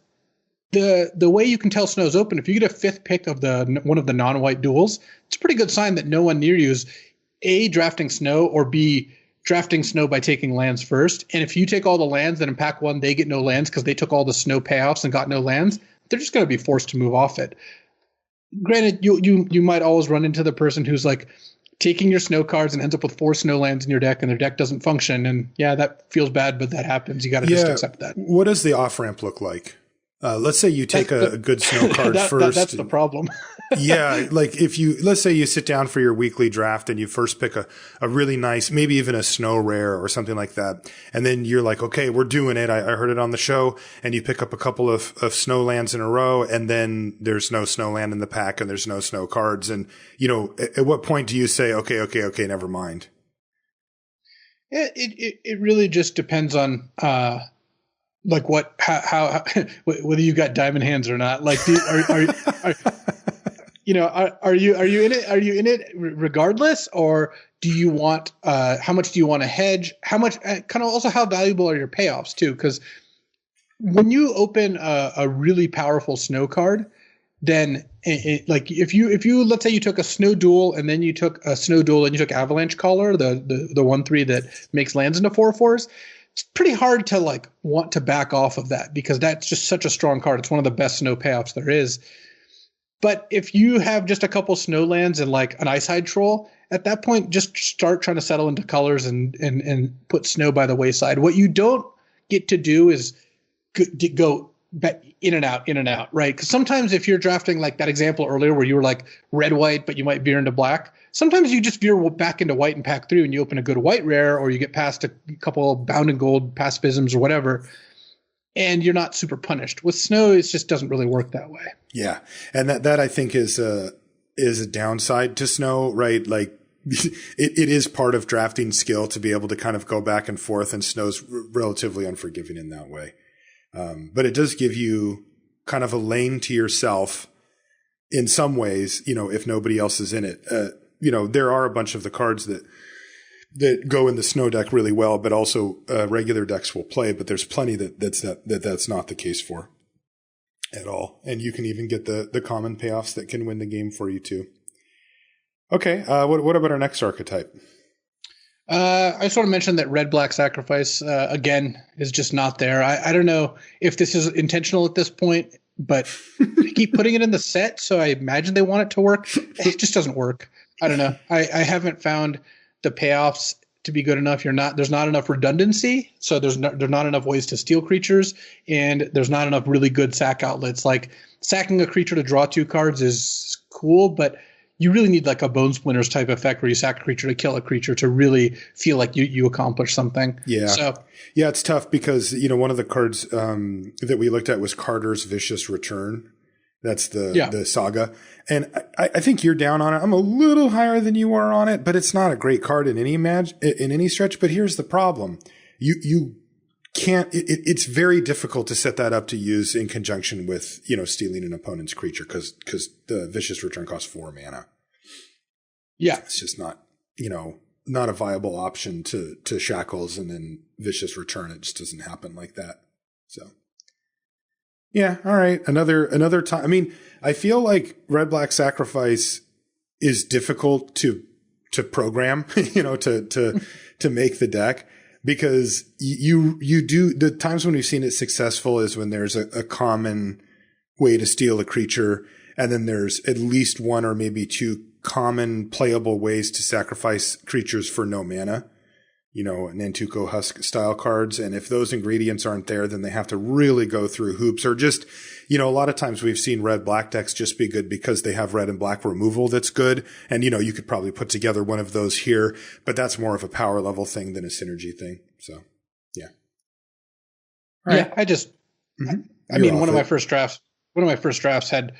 Speaker 3: the way you can tell snow's open, if you get a 5th pick of one of the non-white duels, it's a pretty good sign that no one near you is A, drafting snow, or B, drafting snow by taking lands first. And if you take all the lands, then in pack 1, they get no lands because they took all the snow payoffs and got no lands. They're just going to be forced to move off it. Granted, you might always run into the person who's like taking your snow cards and ends up with 4 snow lands in your deck and their deck doesn't function. And yeah, that feels bad, but that happens. You got to just accept that.
Speaker 1: What does the off ramp look like? Let's say you take a good snow card first.
Speaker 3: That's the problem.
Speaker 1: Yeah, like let's say you sit down for your weekly draft and you first pick a really nice, maybe even a snow rare or something like that. And then you're like, okay, we're doing it. I heard it on the show. And you pick up a couple of snowlands in a row, and then there's no snowland in the pack and there's no snow cards. And, at what point do you say, okay, never mind?
Speaker 3: It really just depends on, like how whether you got diamond hands or not. Like, are you in it regardless, or do you want how much do you want to hedge? How much kind of also how valuable are your payoffs too? Because when you open a really powerful snow card, then like if you let's say you took a snow duel and then you took a snow duel and you took Avalanche Caller, the 1/3 that makes lands into 4/4s. It's pretty hard to like want to back off of that because that's just such a strong card. It's one of the best snow payoffs there is. But if you have just a couple snowlands and like an Icehide Troll, at that point, just start trying to settle into colors and put snow by the wayside. What you don't get to do is go in and out, right? Because sometimes if you're drafting like that example earlier where you were like red-white, but you might veer into black, sometimes you just veer back into white and pack through and you open a good white rare, or you get past a couple bound and gold pacifisms or whatever, and you're not super punished. With snow, it just doesn't really work that way.
Speaker 1: Yeah. And that I think is a downside to snow, right? Like it is part of drafting skill to be able to kind of go back and forth, and snow's relatively unforgiving in that way. But it does give you kind of a lane to yourself in some ways, if nobody else is in it. There are a bunch of the cards that go in the snow deck really well, but also regular decks will play, but there's plenty that's not the case for at all. And you can even get the common payoffs that can win the game for you too. Okay. What about our next archetype?
Speaker 3: I sort of mentioned that red-black sacrifice, again, is just not there. I don't know if this is intentional at this point, but they keep putting it in the set, so I imagine they want it to work. It just doesn't work. I don't know. I haven't found the payoffs to be good enough. There's not enough redundancy, so there's not enough ways to steal creatures, and there's not enough really good sack outlets. Like sacking a creature to draw 2 cards is cool, but you really need like a Bone Splinters type effect where you sack a creature to kill a creature to really feel like you accomplished something. Yeah. So
Speaker 1: yeah, it's tough because, one of the cards that we looked at was Carter's Vicious Return. That's the saga. And I think you're down on it. I'm a little higher than you are on it, but it's not a great card in any stretch. But here's the problem. You can't, it's very difficult to set that up to use in conjunction with, stealing an opponent's creature because the Vicious Return costs 4 mana.
Speaker 3: Yeah.
Speaker 1: It's just not, not a viable option to Shackles and then Vicious Return. It just doesn't happen like that. So yeah. All right. Another time. I mean, I feel like red-black sacrifice is difficult to program, to make the deck. Because you do, the times when we've seen it successful is when there's a common way to steal a creature, and then there's at least 1 or maybe 2 common playable ways to sacrifice creatures for no mana, Nantuko Husk style cards. And if those ingredients aren't there, then they have to really go through hoops, or just, a lot of times we've seen red-black decks just be good because they have red and black removal that's good. And, you could probably put together one of those here, but that's more of a power level thing than a synergy thing. So, yeah.
Speaker 3: All right. Yeah, one of my first drafts had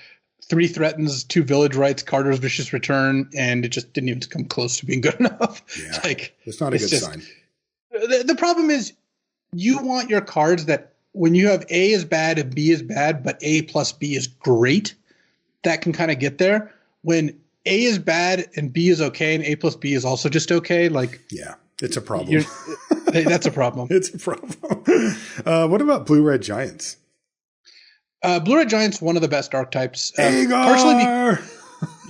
Speaker 3: 3 threatens, 2 village rights, Carter's Vicious Return, and it just didn't even come close to being good enough.
Speaker 1: Yeah. It's not a good sign.
Speaker 3: The problem is you want your cards that when you have A is bad and B is bad, but A plus B is great, that can kind of get there. When A is bad and B is okay and A plus B is also just okay,
Speaker 1: yeah, it's a problem.
Speaker 3: That's a problem.
Speaker 1: It's a problem. What about Blue-Red Giants?
Speaker 3: Blue-Red Giant's one of the best archetypes.
Speaker 1: Agar!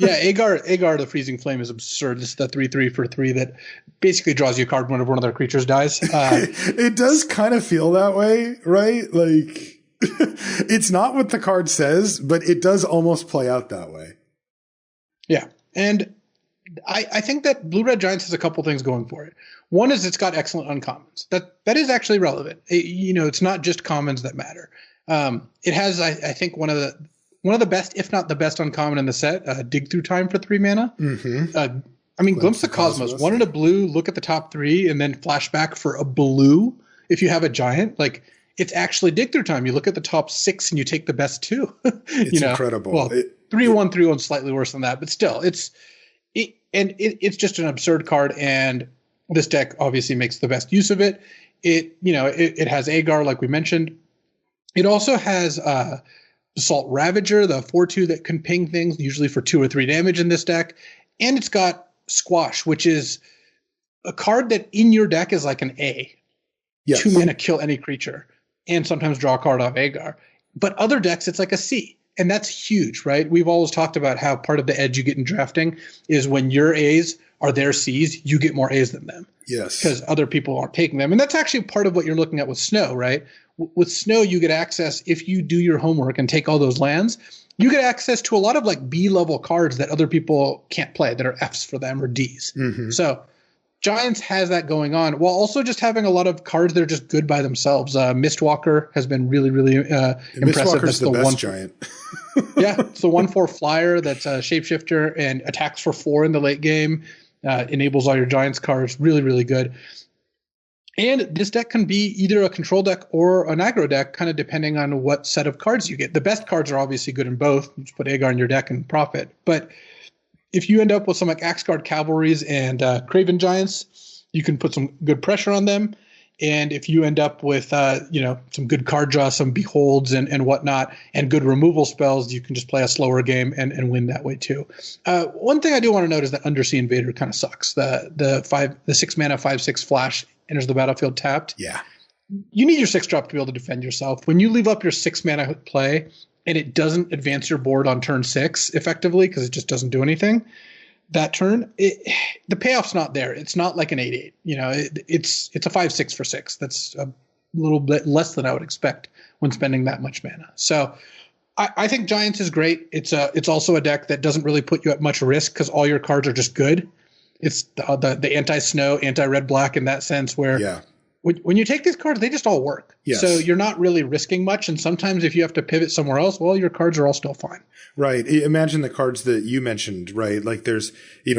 Speaker 3: Agar, the Freezing Flame is absurd. It's the 3/3 for 3 that basically draws you a card whenever one of their creatures dies.
Speaker 1: It does kind of feel that way, right? Like, it's not what the card says, but it does almost play out that way.
Speaker 3: Yeah. And I think that Blue-Red Giants has a couple things going for it. One is it's got excellent uncommons. That is actually relevant. It's not just commons that matter. It has, I think, one of the best, if not the best uncommon in the set, Dig Through Time for 3 mana.
Speaker 1: Mm-hmm.
Speaker 3: Glimpse the Cosmos. 1 and a blue, look at the top 3, and then flashback for a blue. If you have a giant, it's actually Dig Through Time. You look at the top 6 and you take the best 2.
Speaker 1: It's incredible.
Speaker 3: Well, 3/1, 3/1 slightly worse than that, but still, it's just an absurd card, and this deck obviously makes the best use of it. It has Agar, like we mentioned. It also has Assault Ravager, the 4/2 that can ping things, usually for 2 or 3 damage in this deck. And it's got Squash, which is a card that in your deck is like an A. Yes. 2 mana, kill any creature, and sometimes draw a card off Agar. But other decks, it's like a C. And that's huge, right? We've always talked about how part of the edge you get in drafting is when your A's are their C's, you get more A's than them.
Speaker 1: Yes.
Speaker 3: Because other people aren't taking them. And that's actually part of what you're looking at with Snow, right? With Snow, you get access, if you do your homework and take all those lands, you get access to a lot of B-level cards that other people can't play, that are Fs for them or Ds.
Speaker 1: Mm-hmm.
Speaker 3: So Giants has that going on, while also just having a lot of cards that are just good by themselves. Mistwalker has been really, really impressive.
Speaker 2: Mistwalker's the best giant.
Speaker 3: Yeah, it's the 1/4 flyer that's a shapeshifter and attacks for 4 in the late game. Enables all your Giants cards. Really, really good. And this deck can be either a control deck or an aggro deck, kind of depending on what set of cards you get. The best cards are obviously good in both. You just put Agar in your deck and profit. But if you end up with some like Axguard Cavalries and Craven Giants, you can put some good pressure on them. And if you end up with some good card draw, some Beholds and whatnot, and good removal spells, you can just play a slower game and win that way too. One thing I do want to note is that Undersea Invader kind of sucks. The 6 mana 5/6 flash enters the battlefield tapped.
Speaker 2: Yeah.
Speaker 3: You need your 6-drop to be able to defend yourself. When you leave up your 6 mana play and it doesn't advance your board on turn 6 effectively because it just doesn't do anything that turn, the payoff's not there. It's not like an 8/8. It's a 5/6 for 6. That's a little bit less than I would expect when spending that much mana. So I think Giants is great. It's also a deck that doesn't really put you at much risk because all your cards are just good. It's the anti-snow, anti-red-black in that sense where when you take these cards, they just all work.
Speaker 2: Yes.
Speaker 3: So you're not really risking much. And sometimes if you have to pivot somewhere else, well, your cards are all still fine.
Speaker 2: Right. Imagine the cards that you mentioned, right? Like there's,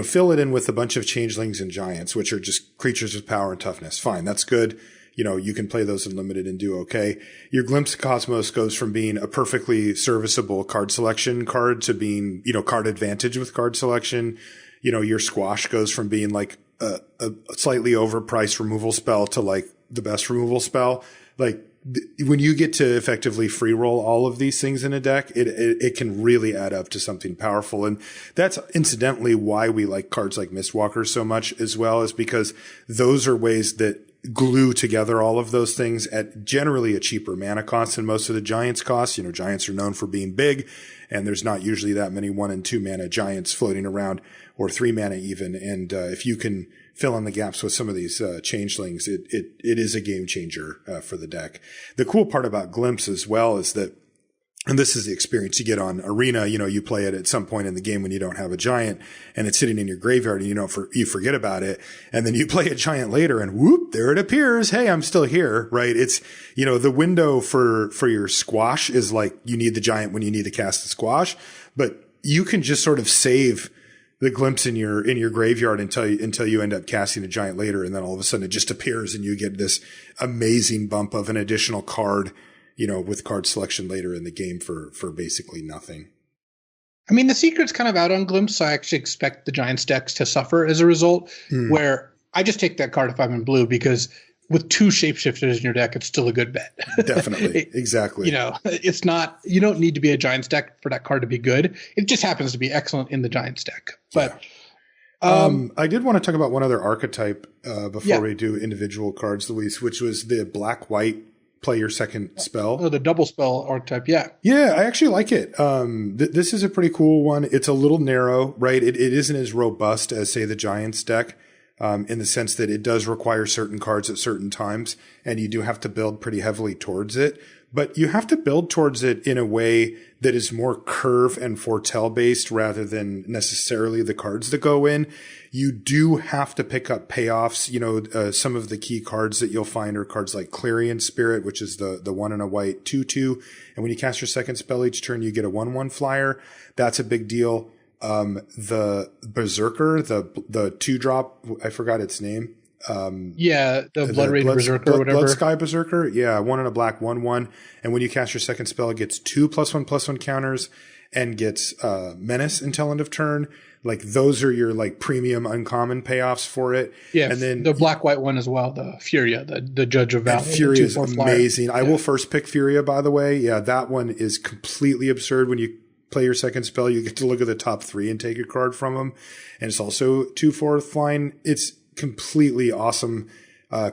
Speaker 2: fill it in with a bunch of changelings and giants, which are just creatures with power and toughness. Fine. That's good. You can play those in limited and do okay. Your Glimpse of Cosmos goes from being a perfectly serviceable card selection card to being, card advantage with card selection. Your Squash goes from being like a slightly overpriced removal spell to like the best removal spell. Like when you get to effectively free roll all of these things in a deck, it can really add up to something powerful. And that's incidentally why we like cards like Mistwalker so much as well, is because those are ways that glue together all of those things at generally a cheaper mana cost than most of the Giants cost. Giants are known for being big, and there's not usually that many 1 and 2 mana giants floating around, or 3 mana even. And if you can fill in the gaps with some of these changelings, it is a game changer for the deck. The cool part about Glimpse as well is that, and this is the experience you get on Arena, you play it at some point in the game when you don't have a giant and it's sitting in your graveyard and you forget about it. And then you play a giant later and whoop, there it appears. Hey, I'm still here, right? It's, the window for your Squash is like you need the giant when you need to cast the Squash, but you can just sort of save the Glimpse in your graveyard until you end up casting a giant later. And then all of a sudden it just appears and you get this amazing bump of an additional card, with card selection later in the game for basically nothing.
Speaker 3: I mean, the secret's kind of out on Glimpse. So I actually expect the Giants decks to suffer as a result, where I just take that card if I'm in blue, because with 2 shapeshifters in your deck, it's still a good bet.
Speaker 2: Definitely. Exactly.
Speaker 3: It's not, you don't need to be a Giants deck for that card to be good. It just happens to be excellent in the Giants deck. But
Speaker 2: I did want to talk about one other archetype before we do individual cards, Luis, which was the black-white play your second spell.
Speaker 3: Oh, the double spell archetype. Yeah.
Speaker 2: Yeah, I actually like it. This is a pretty cool one. It's a little narrow, right? It isn't as robust as, say, the Giants deck, in the sense that it does require certain cards at certain times, and you do have to build pretty heavily towards it. But you have to build towards it in a way that is more curve and foretell based rather than necessarily the cards that go in. You do have to pick up payoffs. Some of the key cards that you'll find are cards like Clarion Spirit, which is the 1 and a white 2/2. And when you cast your second spell each turn, you get a 1/1 flyer. That's a big deal. The Berserker, the 2-drop, I forgot its name.
Speaker 3: The Blood Rated Berserker or whatever.
Speaker 2: Blood Sky Berserker. Yeah, 1 and a black 1/1. And when you cast your second spell, it gets 2 +1/+1 counters and gets Menace until end of turn. Like those are your like premium uncommon payoffs for it.
Speaker 3: Yeah,
Speaker 2: and then
Speaker 3: the black-white one as well, the Furia, the Judge of Valor.
Speaker 2: Furia is amazing. I will first pick Furia, by the way. Yeah, that one is completely absurd. When you play your second spell, you get to look at the top 3 and take a card from them. And it's also 2/4 flying. It's completely awesome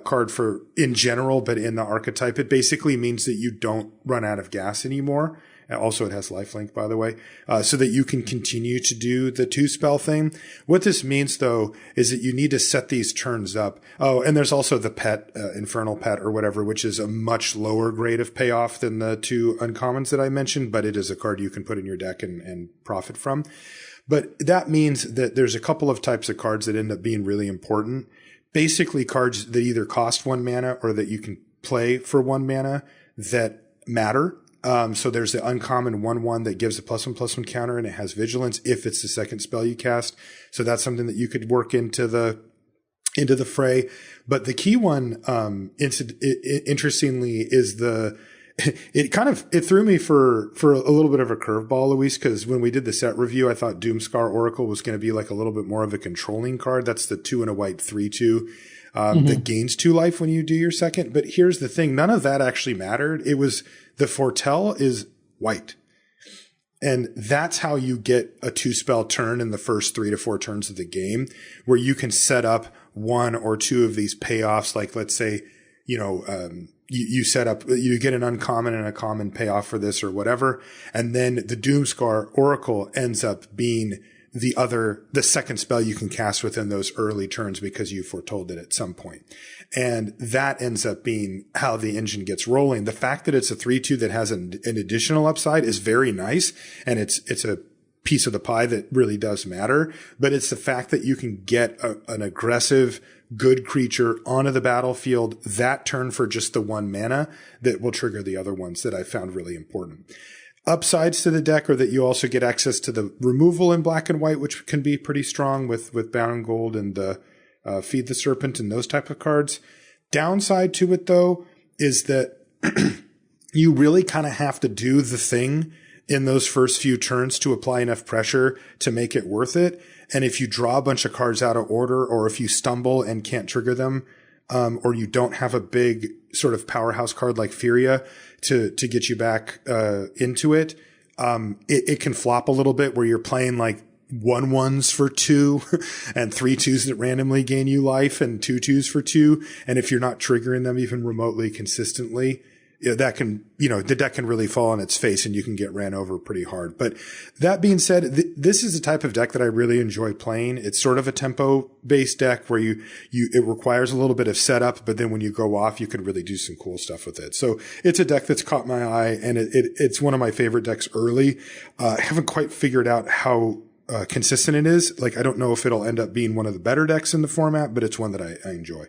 Speaker 2: card for in general, but in the archetype, it basically means that you don't run out of gas anymore. Also, it has lifelink, by the way, so that you can continue to do the 2-spell thing. What this means, though, is that you need to set these turns up. Oh, and there's also the pet, Infernal Pet or whatever, which is a much lower grade of payoff than the 2 uncommons that I mentioned, but it is a card you can put in your deck and profit from. But that means that there's a couple of types of cards that end up being really important
Speaker 1: basically cards that either cost 1 mana or that you can play for 1 mana that matter. So there's the uncommon 1/1 that gives a +1/+1 counter, and it has vigilance if it's the second spell you cast. So that's something that you could work into the fray. But the key one, interestingly, is it threw me for a little bit of a curveball, Luis, because when we did the set review, I thought Doomscar Oracle was going to be like a little bit more of a controlling card. That's the 2 and a white 3/2 that gains 2 life when you do your second. But here's the thing. None of that actually mattered. It was the foretell is white. And that's how you get a 2-spell turn in the first 3 to 4 turns of the game, where you can set up 1 or 2 of these payoffs. Like, let's say, you set up, you get an uncommon and a common payoff for this or whatever. And then the Doomscar Oracle ends up being the second spell you can cast within those early turns because you foretold it at some point. And that ends up being how the engine gets rolling. The fact that it's a 3/2 that has an additional upside is very nice. And it's a piece of the pie that really does matter. But it's the fact that you can get an aggressive, good creature onto the battlefield that turn for just the 1 mana that will trigger the other ones that I found really important. Upsides to the deck are that you also get access to the removal in black and white, which can be pretty strong with Bound Gold and Feed the Serpent and those type of cards. Downside to it, though, is that you really kind of have to do the thing in those first few turns to apply enough pressure to make it worth it. And if you draw a bunch of cards out of order, or if you stumble and can't trigger them, or you don't have a big sort of powerhouse card like Furia to get you back into it, it can flop a little bit where you're playing like 1/1s for 2 and 3/2s that randomly gain you life and 2/2s for 2. And if you're not triggering them even remotely consistently, that can, the deck can really fall on its face and you can get ran over pretty hard. But that being said, this is the type of deck that I really enjoy playing. It's sort of a tempo based deck where it requires a little bit of setup, but then when you go off, you can really do some cool stuff with it. So it's a deck that's caught my eye, and it's one of my favorite decks early. I haven't quite figured out how consistent it is. Like, I don't know if it'll end up being one of the better decks in the format, but it's one that I enjoy.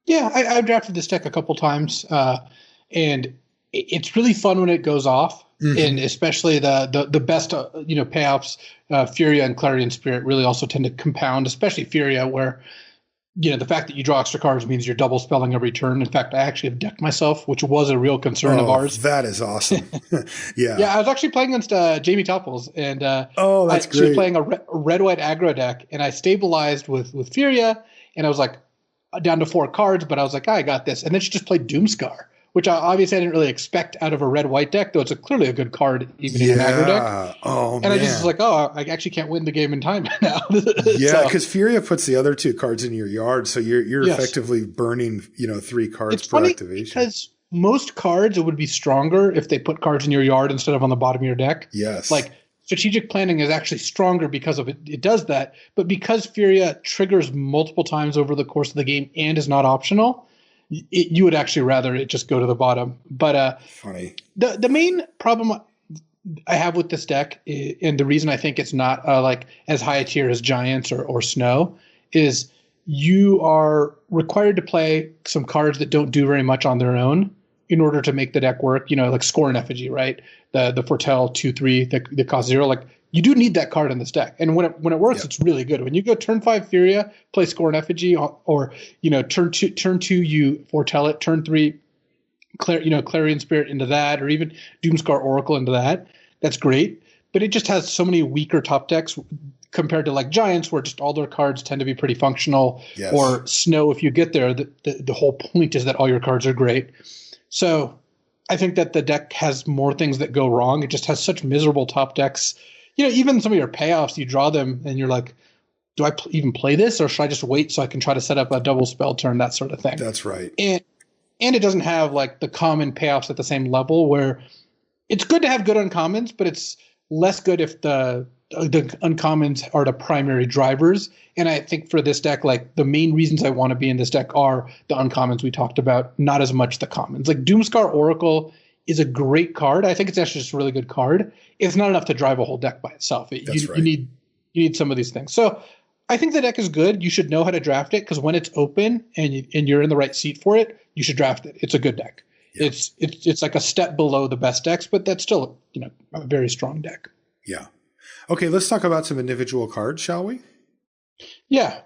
Speaker 3: Yeah, I've drafted this deck a couple times. And it's really fun when it goes off, and especially the best payoffs. Furia and Clarion Spirit really also tend to compound, especially Furia, where the fact that you draw extra cards means you're double spelling every turn. In fact, I actually have decked myself, which was a real concern of ours.
Speaker 1: That is awesome. Yeah.
Speaker 3: Yeah, I was actually playing against Jamie Topples, and
Speaker 1: that's
Speaker 3: I was
Speaker 1: great.
Speaker 3: playing a red-white aggro deck, and I stabilized with Furia, and I was like down to 4 cards, but I was like, I got this. And then she just played Doomscar, which I didn't really expect out of a red-white deck, though it's clearly a good card even in an aggro deck.
Speaker 1: Oh,
Speaker 3: and I just was like, I actually can't win the game in time now.
Speaker 1: Yeah, because Furia puts the other 2 cards in your yard, so you're effectively burning 3 cards
Speaker 3: it's
Speaker 1: per
Speaker 3: funny
Speaker 1: activation.
Speaker 3: Because most cards would be stronger if they put cards in your yard instead of on the bottom of your deck.
Speaker 1: Yes.
Speaker 3: Like, strategic planning is actually stronger because of it. It does that. But because Furia triggers multiple times over the course of the game and is not optional, you would actually rather it just go to the bottom. But
Speaker 1: funny.
Speaker 3: The main problem I have with this deck, and the reason I think it's not like as high a tier as Giants or Snow, is you are required to play some cards that don't do very much on their own in order to make the deck work. Like Score and Effigy, right? The Foretell 2/3 that cost 0. Like, you do need that card in this deck, and when it works, it's really good. When you go turn 5 Furia, play Score and Effigy, or turn two you foretell it, turn 3 Clarion Spirit into that, or even Doomscar Oracle into that. That's great, but it just has so many weaker top decks compared to like Giants, where just all their cards tend to be pretty functional.
Speaker 1: Yes.
Speaker 3: Or Snow, if you get there, the whole point is that all your cards are great. So I think that the deck has more things that go wrong. It just has such miserable top decks. Even some of your payoffs, you draw them and you're like, do I even play this, or should I just wait so I can try to set up a double spell turn, that sort of thing.
Speaker 1: That's right.
Speaker 3: And it doesn't have like the common payoffs at the same level, where it's good to have good uncommons, but it's less good if the uncommons are the primary drivers. And I think for this deck, like, the main reasons I want to be in this deck are the uncommons we talked about, not as much the commons. Like, Doomscar Oracle is a great card. I think it's actually just a really good card. It's not enough to drive a whole deck by itself.
Speaker 1: That's right.
Speaker 3: You need some of these things. So I think the deck is good. You should know how to draft it, because when it's open and you're in the right seat for it, you should draft it. It's a good deck. Yeah. It's like a step below the best decks, but that's still, a very strong deck.
Speaker 2: Yeah. Okay, let's talk about some individual cards, shall we?
Speaker 3: Yeah.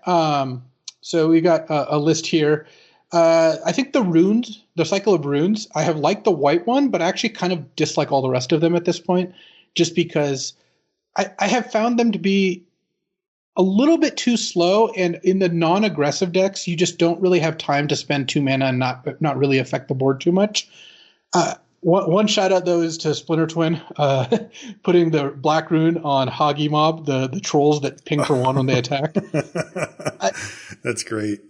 Speaker 3: So we got a list here. I think the cycle of runes, I have liked the white one, but I actually kind of dislike all the rest of them at this point, just because I have found them to be a little bit too slow, and in the non-aggressive decks, you just don't really have time to spend 2 mana and not really affect the board too much. One shout out though is to Splinter Twin, putting the black rune on Hagi Mob, the trolls that ping for 1 when they attack.
Speaker 2: That's great.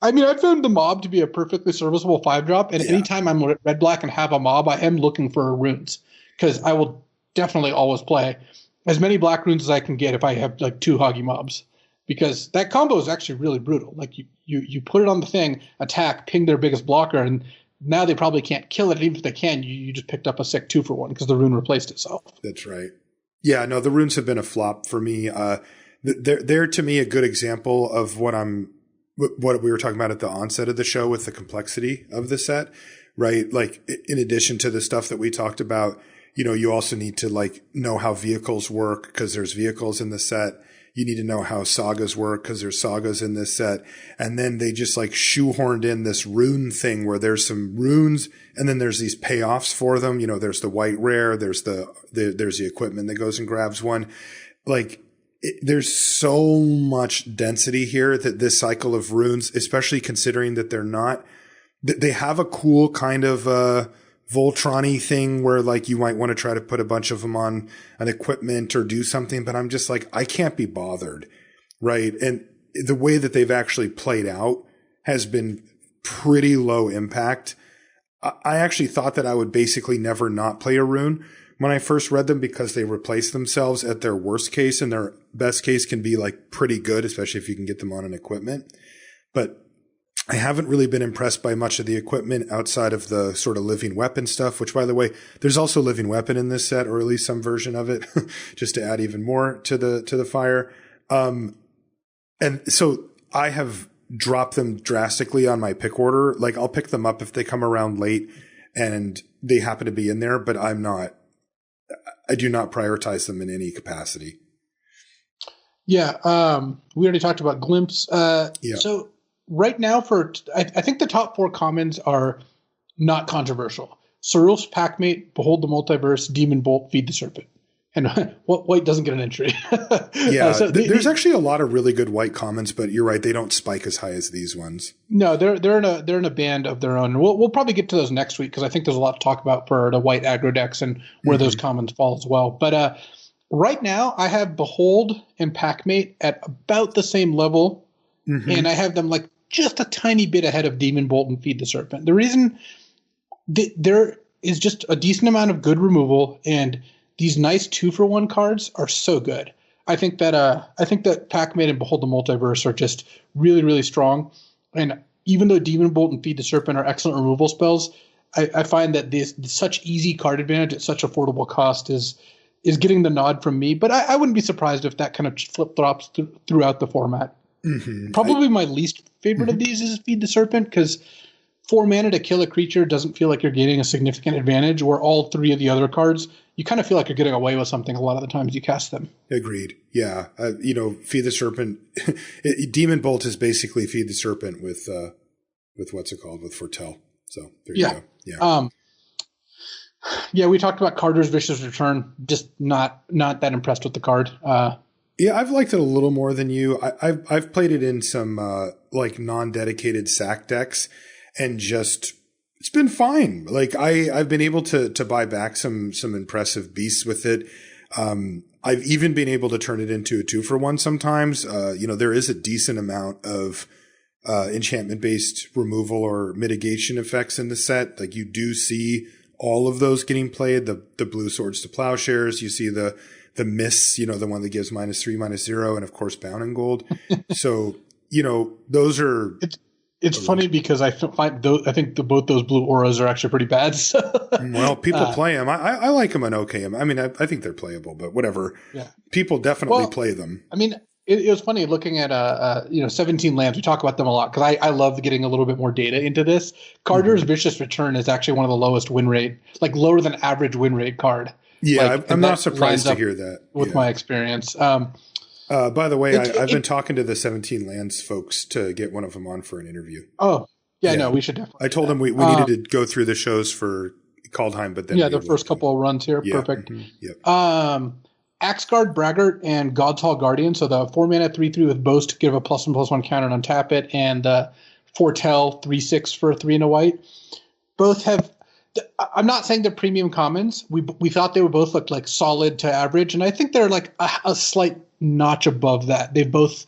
Speaker 3: I mean, I found the mob to be a perfectly serviceable 5-drop, and anytime I'm red-black and have a mob, I am looking for runes, because I will definitely always play as many black runes as I can get if I have like 2 Hagi Mobs, because that combo is actually really brutal. Like you put it on the thing, attack, ping their biggest blocker, and now they probably can't kill it. And even if they can, you just picked up a sick 2-for-1 because the rune replaced itself.
Speaker 2: That's right. Yeah, no, the runes have been a flop for me. They're to me a good example of what we were talking about at the onset of the show with the complexity of the set, right? Like in addition to the stuff that we talked about, you also need to like know how vehicles work, because there's vehicles in the set. You need to know how sagas work, because there's sagas in this set. And then they just like shoehorned in this rune thing where there's some runes and then there's these payoffs for them. There's the white rare, there's the equipment that goes and grabs one. Like there's so much density here that this cycle of runes, especially considering that they have a cool kind of, Voltron-y thing where like you might want to try to put a bunch of them on an equipment or do something, but I'm just like, I can't be bothered. Right. And the way that they've actually played out has been pretty low impact. I actually thought that I would basically never not play a rune when I first read them, because they replace themselves at their worst case, and their best case can be like pretty good, especially if you can get them on an equipment. But I haven't really been impressed by much of the equipment outside of the sort of living weapon stuff, which, by the way, there's also living weapon in this set, or at least some version of it, just to add even more to the fire. And so I have dropped them drastically on my pick order. Like I'll pick them up if they come around late and they happen to be in there, but I do not prioritize them in any capacity. Yeah.
Speaker 3: We already talked about Glimpse.
Speaker 2: Yeah.
Speaker 3: So right now, I think the top 4 commons are not controversial. Cerul's Packmate, Behold the Multiverse, Demon Bolt, Feed the Serpent. And white doesn't get an entry.
Speaker 2: Yeah, there's actually a lot of really good white commons, but you're right, they don't spike as high as these ones.
Speaker 3: No, they're in a band of their own. We'll probably get to those next week, because I think there's a lot to talk about for the white aggro decks and where those commons fall as well. But right now, I have Behold and Packmate at about the same level, and I have them like just a tiny bit ahead of Demon Bolt and Feed the Serpent. The reason there is just a decent amount of good removal, and these nice 2-for-1 cards are so good. I think that Packmate and Behold the Multiverse are just really, really strong. And even though Demon Bolt and Feed the Serpent are excellent removal spells, I find that this such easy card advantage at such affordable cost is getting the nod from me. But I wouldn't be surprised if that kind of flip-flops throughout the format. Probably my least favorite of these is Feed the Serpent, because 4 mana to kill a creature doesn't feel like you're gaining a significant advantage, where all 3 of the other cards, you kind of feel like you're getting away with something a lot of the times you cast them.
Speaker 2: Agreed. Yeah. Feed the Serpent, Demon Bolt is basically Feed the Serpent with what's it called? With Foretell. So there you go. Yeah.
Speaker 3: Yeah, we talked about Carter's Vicious Return. Just not that impressed with the card.
Speaker 2: Yeah, I've liked it a little more than you. I've played it in some like non-dedicated sack decks, and just it's been fine. Like I've been able to buy back some impressive beasts with it. I've even been able to turn it into a 2-for-1 sometimes. There is a decent amount of enchantment-based removal or mitigation effects in the set. Like you do see all of those getting played. The blue swords to plowshares. You see the miss, the one that gives -3/-0, and of course Bound in Gold. So, those are.
Speaker 3: It's funny because I think both those blue auras are actually pretty bad. So.
Speaker 2: Well, people play them. I like them and okay. I mean, I think they're playable, but whatever.
Speaker 3: Yeah.
Speaker 2: People definitely play them.
Speaker 3: I mean, it was funny looking at 17 lands. We talk about them a lot because I love getting a little bit more data into this. Carter's Vicious Return is actually one of the lowest win rate, like lower than average win rate card.
Speaker 1: Yeah,
Speaker 3: like,
Speaker 1: I'm not surprised to hear that.
Speaker 3: With my experience.
Speaker 1: By the way, I've been talking to the 17 lands folks to get one of them on for an interview.
Speaker 3: Oh, yeah, no, we should definitely.
Speaker 1: I told them we needed to go through the shows for Kaldheim, but then
Speaker 3: the first couple of runs here, perfect. Yep. Axeguard, Braggart, and God's Hall Guardian. So the 4-mana 3/3 with Boast, give a +1/+1 counter and untap it, and Foretell 3/6 for 3 and a white. Both have. I'm not saying they're premium commons. We thought they were both looked like solid to average, and I think they're like a slight notch above that. They've both.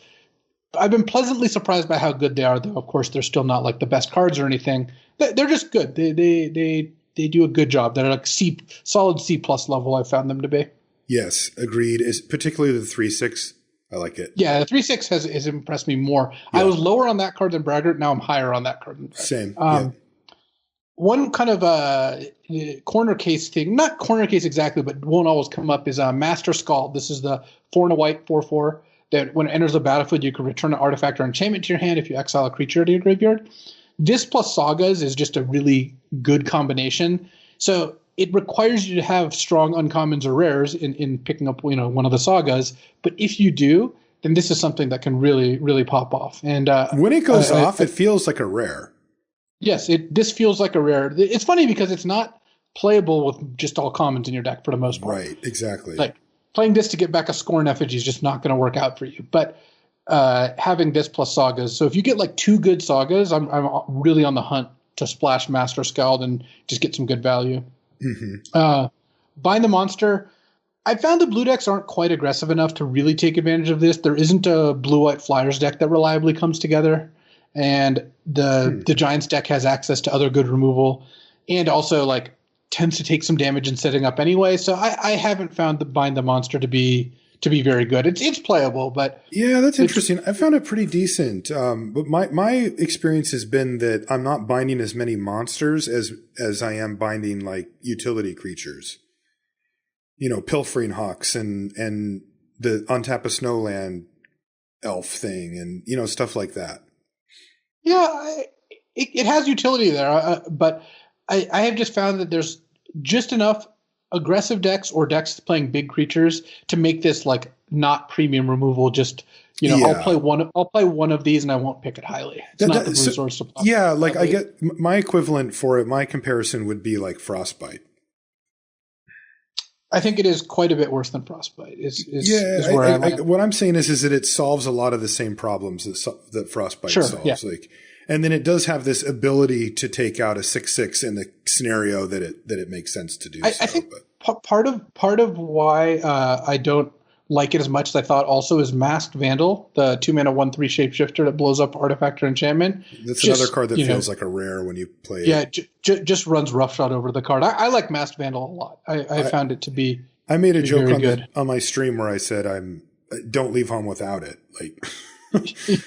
Speaker 3: I've been pleasantly surprised by how good they are, though. Of course, they're still not like the best cards or anything. They're just good. They do a good job. They're like solid C+ level. I found them to be.
Speaker 1: Yes, agreed. Is particularly the 3/6. I like it.
Speaker 3: Yeah, the 3/6 has impressed me more. Yeah. I was lower on that card than Braggart. Now I'm higher on that card than Braggart.
Speaker 1: Same.
Speaker 3: One kind of corner case thing, not corner case exactly, but won't always come up, is Master Scald. This is the 4 and a white 4/4 that when it enters the battlefield, you can return an artifact or enchantment to your hand if you exile a creature to your graveyard. This plus Sagas is just a really good combination. So it requires you to have strong uncommons or rares in picking up one of the Sagas. But if you do, then this is something that can really, really pop off. And
Speaker 1: when it goes off, it feels like a rare.
Speaker 3: Yes, this feels like a rare. It's funny because it's not playable with just all commons in your deck for the most part.
Speaker 1: Right, exactly.
Speaker 3: Like playing this to get back a Scorn effigy is just not going to work out for you. But having this plus Sagas, so if you get like 2 good Sagas, I'm really on the hunt to splash Master Scald and just get some good value. Bind the Monster. I found the blue decks aren't quite aggressive enough to really take advantage of this. There isn't a blue-white Flyers deck that reliably comes together. And the Giants deck has access to other good removal and also like tends to take some damage in setting up anyway. So I haven't found the Bind the Monster to be very good. It's playable, but
Speaker 1: yeah, that's interesting. I found it pretty decent. But my experience has been that I'm not binding as many monsters as I am binding like utility creatures. Pilfering Hawks and the untap a Snowland elf thing and stuff like that.
Speaker 3: Yeah, it has utility there, but I have just found that there's just enough aggressive decks or decks playing big creatures to make this like not premium removal. Just I'll play one of these and I won't pick it highly. It's not the blue source supply.
Speaker 1: Yeah, like I get my equivalent for it. My comparison would be like Frostbite.
Speaker 3: I think it is quite a bit worse than Frostbite.
Speaker 1: What I'm saying is that it solves a lot of the same problems that Frostbite solves. Yeah. And then it does have this ability to take out a 6/6 in the scenario that it makes sense to do.
Speaker 3: I think part of why I don't like it as much as I thought also is Masked Vandal, the 2-mana 1/3 shapeshifter that blows up artifact or enchantment.
Speaker 1: That's another card that feels like a rare when you play it.
Speaker 3: Yeah, just runs roughshod over the card. I like Masked Vandal a lot. I found it to be.
Speaker 1: I made a joke on my stream where I said don't leave home without it. Like,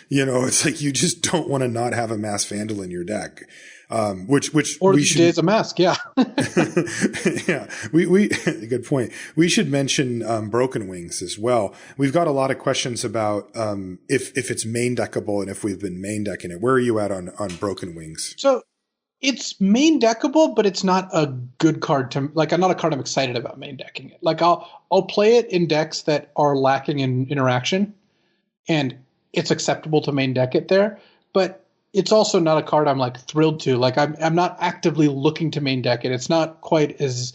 Speaker 1: it's like you just don't want to not have a Masked Vandal in your deck. Which
Speaker 3: we should is a mask, yeah.
Speaker 1: Yeah, we good point. We should mention Broken Wings as well. We've got a lot of questions about if it's main deckable and if we've been main decking it. Where are you at on Broken Wings?
Speaker 3: So it's main deckable, but it's not a good card to like. I'm not a card I'm excited about main decking it. Like I'll play it in decks that are lacking in interaction, and it's acceptable to main deck it there, but it's also not a card I'm like thrilled to. Like I'm not actively looking to main deck it. It's not quite as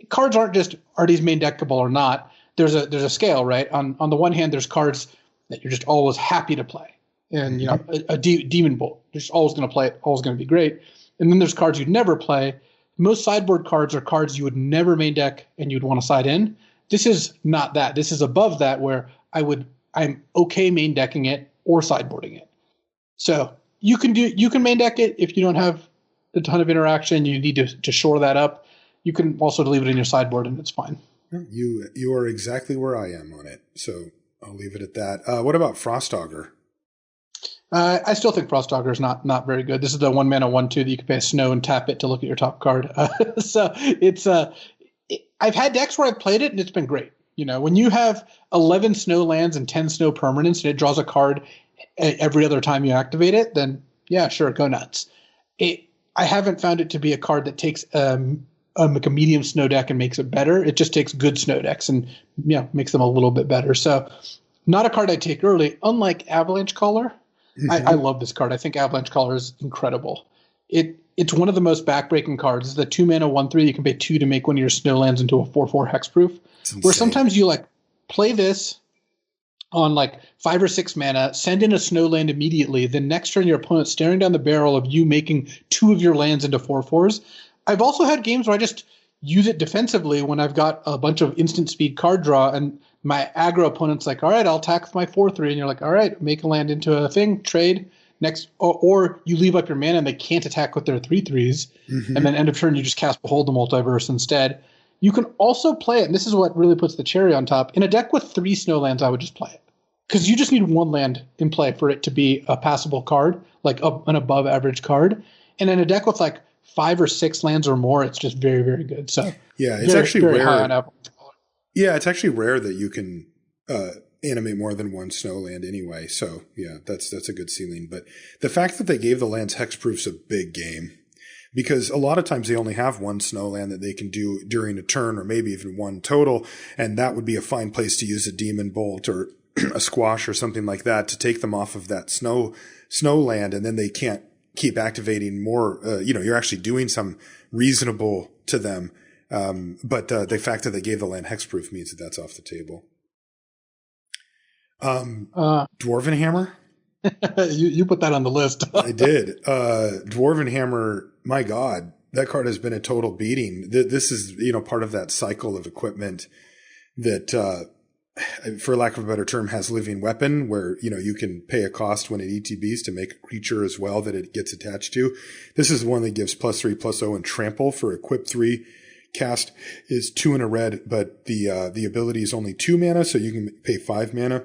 Speaker 3: cards aren't just are these main deckable or not. There's a scale, right? On the one hand, there's cards that you're just always happy to play, and a Demon Bolt, you're just always going to play it, always going to be great. And then there's cards you'd never play. Most sideboard cards are cards you would never main deck and you'd want to side in. This is not that. This is above that where I'm okay main decking it or sideboarding it. So you can main deck it if you don't have a ton of interaction. You need to shore that up. You can also leave it in your sideboard and it's fine.
Speaker 1: You are exactly where I am on it. So I'll leave it at that. What about Frostaugur?
Speaker 3: I still think Frostaugur is not very good. This is the 1-mana 1/2 that you can pay a snow and tap it to look at your top card. So it's I've had decks where I've played it and it's been great. You know, when you have 11 snow lands and 10 snow permanents and it draws a card every other time you activate it, then yeah, sure, go nuts. I haven't found it to be a card that takes like a medium snow deck and makes it better. It just takes good snow decks and makes them a little bit better. So not a card I take early, unlike Avalanche Caller. Mm-hmm. I love this card. I think Avalanche Caller is incredible. It's one of the most backbreaking cards. It's the 2-mana 1/3. You can pay 2 to make one of your snow lands into a 4/4 hexproof. Where sometimes you like play this on like 5 or 6 mana, send in a snow land immediately. Then next turn, your opponent's staring down the barrel of you making 2 of your lands into 4/4s. I've also had games where I just use it defensively when I've got a bunch of instant speed card draw and my aggro opponent's like, all right, I'll attack with my 4/3. And you're like, all right, make a land into a thing, trade. Next, or you leave up your mana and they can't attack with their 3/3s. Mm-hmm. And then end of turn, you just cast Behold the Multiverse instead. You can also play it, and this is what really puts the cherry on top. In a deck with 3 snow lands, I would just play it. Because you just need 1 land in play for it to be a passable card, like an above average card. And in a deck with like 5 or 6 lands or more, it's just very, very good. So
Speaker 1: yeah, it's actually rare. Yeah, it's actually rare that you can animate more than 1 snow land anyway. So yeah, that's a good ceiling. But the fact that they gave the lands hexproof's a big game. Because a lot of times they only have 1 snow land that they can do during a turn or maybe even 1 total. And that would be a fine place to use a Demon Bolt or a Squash or something like that to take them off of that snow land. And then they can't keep activating more. You're actually doing some reasonable to them. But the fact that they gave the land hexproof means that that's off the table. Dwarven Hammer?
Speaker 3: you put that on the list.
Speaker 1: I did. Dwarven Hammer, my God, that card has been a total beating. This is, part of that cycle of equipment that, for lack of a better term, has living weapon where, you can pay a cost when it ETBs to make a creature as well that it gets attached to. This is one that gives +3/+0 and trample for equip 3. Cast is 2 and a red, but the ability is only 2 mana, so you can pay 5 mana.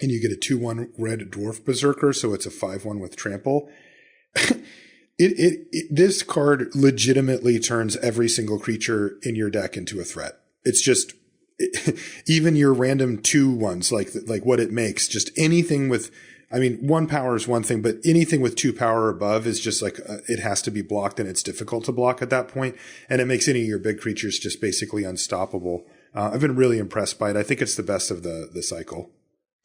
Speaker 1: And you get a 2/1 red dwarf berserker, so it's a 5/1 with trample. This card legitimately turns every single creature in your deck into a threat. It's just even your random 2/1s, like what it makes. Just anything with, 1 power is one thing, but anything with 2 power or above is just like it has to be blocked, and it's difficult to block at that point. And it makes any of your big creatures just basically unstoppable. I've been really impressed by it. I think it's the best of the cycle.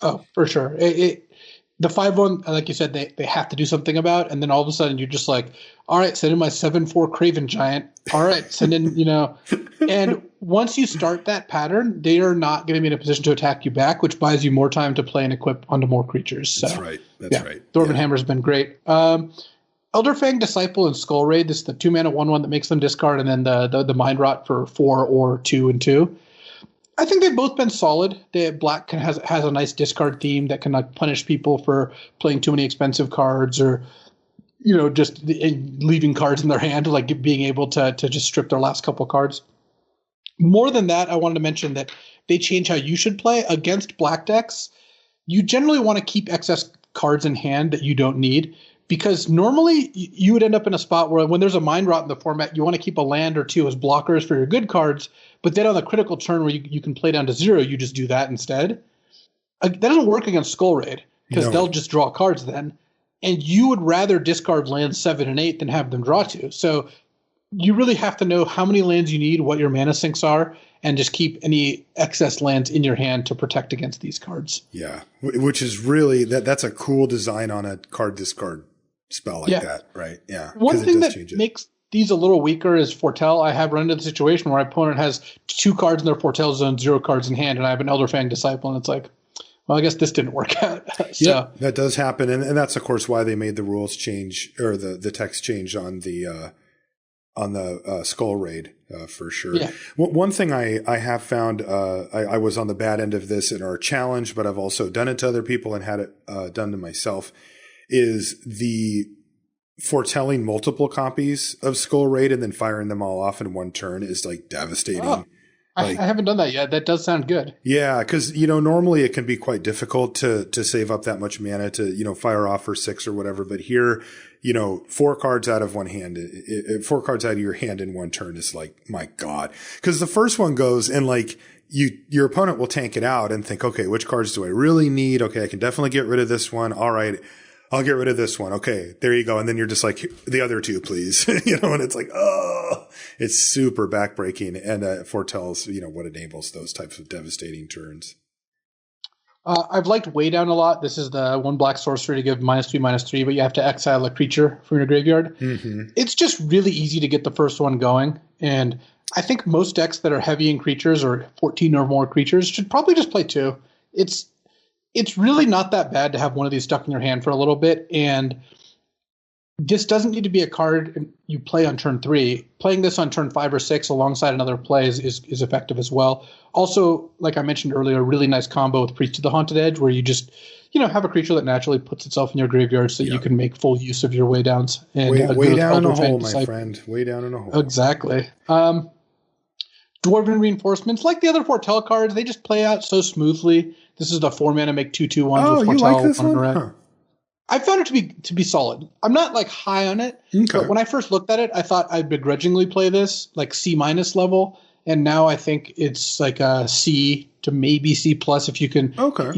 Speaker 3: Oh, for sure. The 5/1, like you said, they have to do something about, and then all of a sudden you're just like, all right, send in my 7/4 Craven Giant. All right, send in, And once you start that pattern, they are not going to be in a position to attack you back, which buys you more time to play and equip onto more creatures. So,
Speaker 1: that's right. That's right.
Speaker 3: Dwarven Hammer has been great. Elderfang Disciple and Skull Raid. This is the 2-mana 1/1 that makes them discard, and then the Mind Rot for 4 or 2 and 2. I think they've both been solid. Black has a nice discard theme that can like punish people for playing too many expensive cards or, just leaving cards in their hand, like being able to just strip their last couple cards. More than that, I wanted to mention that they change how you should play against black decks. You generally want to keep excess cards in hand that you don't need. Because normally you would end up in a spot where when there's a Mind Rot in the format, you want to keep a land or 2 as blockers for your good cards. But then on the critical turn where you can play down to 0, you just do that instead. That doesn't work against Skull Raid because they'll just draw cards then. And you would rather discard lands 7 and 8 than have them draw 2. So you really have to know how many lands you need, what your mana sinks are, and just keep any excess lands in your hand to protect against these cards.
Speaker 1: Yeah, which is really, that's a cool design on a card discard spell like that, right? Yeah.
Speaker 3: One thing that makes these a little weaker is Foretell. I have run into the situation where my opponent has 2 cards in their Foretell zone, 0 cards in hand, and I have an Elderfang Disciple, and it's like, well, I guess this didn't work out.
Speaker 1: Yeah, that does happen, and that's of course why they made the rules change or the text change on the Skull Raid for sure. Yeah. One thing I have found, I was on the bad end of this in our challenge, but I've also done it to other people and had it done to myself. Is the foretelling multiple copies of Skull Raid and then firing them all off in one turn is like devastating. Oh,
Speaker 3: I haven't done that yet. That does sound good.
Speaker 1: Yeah, because, normally it can be quite difficult to save up that much mana to, fire off for 6 or whatever. But here, 4 cards out of one hand, 4 cards out of your hand in one turn is like, my God. Because the first one goes and like, your opponent will tank it out and think, okay, which cards do I really need? Okay, I can definitely get rid of this one. All right, I'll get rid of this one. Okay, there you go. And then you're just like, the other 2, please. And it's like, oh, it's super backbreaking and foretells, what enables those types of devastating turns.
Speaker 3: I've liked Way Down a lot. This is the 1 black sorcery to give -3/-3, but you have to exile a creature from your graveyard. Mm-hmm. It's just really easy to get the first one going. And I think most decks that are heavy in creatures or 14 or more creatures should probably just play 2. It's really not that bad to have one of these stuck in your hand for a little bit. And this doesn't need to be a card you play on turn 3. Playing this on turn 5 or 6 alongside another play is effective as well. Also, like I mentioned earlier, a really nice combo with Priest of the Haunted Edge where you just have a creature that naturally puts itself in your graveyard so you can make full use of your way downs. And
Speaker 1: way down in a hole, my friend. Way down in a hole.
Speaker 3: Exactly. Dwarven Reinforcements, like the other Foretell cards, they just play out so smoothly. This is the 4-mana make 2/2/1s with Foretell.
Speaker 1: You like this one? Huh.
Speaker 3: I found it to be solid. I'm not like high on it, but when I first looked at it, I thought I'd begrudgingly play this like C- level, and now I think it's like a C to maybe C+ if you can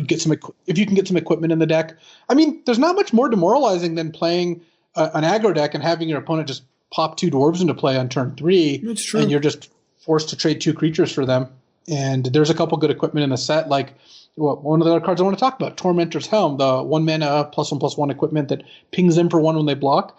Speaker 3: get some equipment in the deck. I mean, there's not much more demoralizing than playing an aggro deck and having your opponent just pop 2 dwarves into play on turn 3,
Speaker 1: That's true.
Speaker 3: and you're just forced to trade 2 creatures for them. And there's a couple good equipment in the set, like one of the other cards I want to talk about, Tormentor's Helm, the 1 mana +1/+1 equipment that pings them for 1 when they block.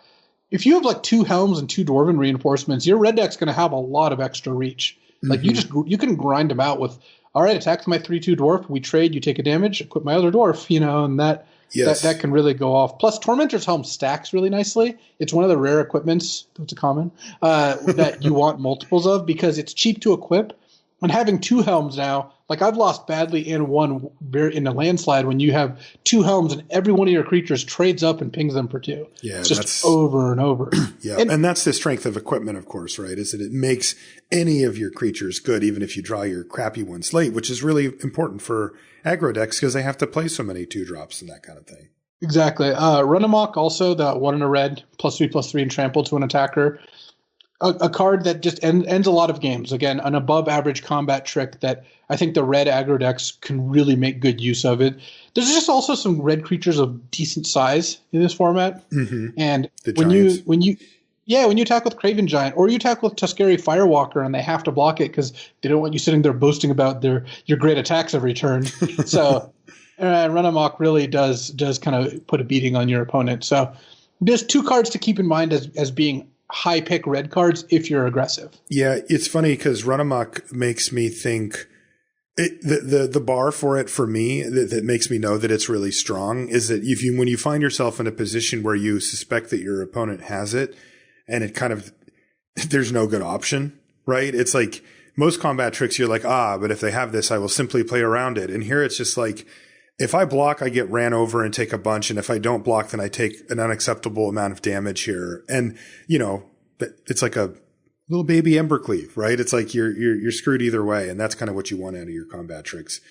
Speaker 3: If you have like 2 Helms and 2 Dwarven Reinforcements, your red deck's going to have a lot of extra reach. Like you can grind them out with, all right, attack my 3/2 dwarf, we trade, you take a damage, equip my other dwarf, and that can really go off. Plus, Tormentor's Helm stacks really nicely. It's one of the rare equipments, it's a common, that you want multiples of because it's cheap to equip. And having 2 Helms now, like I've lost badly in one in a landslide when you have 2 Helms and every one of your creatures trades up and pings them for 2.
Speaker 1: Yeah,
Speaker 3: it's just over and over.
Speaker 1: Yeah, and that's the strength of equipment, of course, right? Is that it makes any of your creatures good, even if you draw your crappy ones late, which is really important for aggro decks because they have to play so many 2-drops and that kind of thing.
Speaker 3: Exactly. Run Amok also, the 1 and a red, +3/+3 and trample to an attacker. A card that just ends a lot of games. Again, an above-average combat trick that I think the red aggro decks can really make good use of it. There's just also some red creatures of decent size in this format. Mm-hmm. And when you attack with Craven Giant or you attack with Tuskeri Firewalker and they have to block it because they don't want you sitting there boasting about your great attacks every turn. So Run Amok really does kind of put a beating on your opponent. So there's 2 cards to keep in mind as being high pick red cards if you're aggressive.
Speaker 1: Yeah, it's funny because Run Amok makes me think the bar for it for me that makes me know that it's really strong is that when you find yourself in a position where you suspect that your opponent has it and it kind of there's no good option, right? It's like most combat tricks you're like, but if they have this, I will simply play around it. And here it's just like, if I block, I get ran over and take a bunch. And if I don't block, then I take an unacceptable amount of damage here. And, it's like a little baby Embercleave, right? It's like you're screwed either way. And that's kind of what you want out of your combat tricks.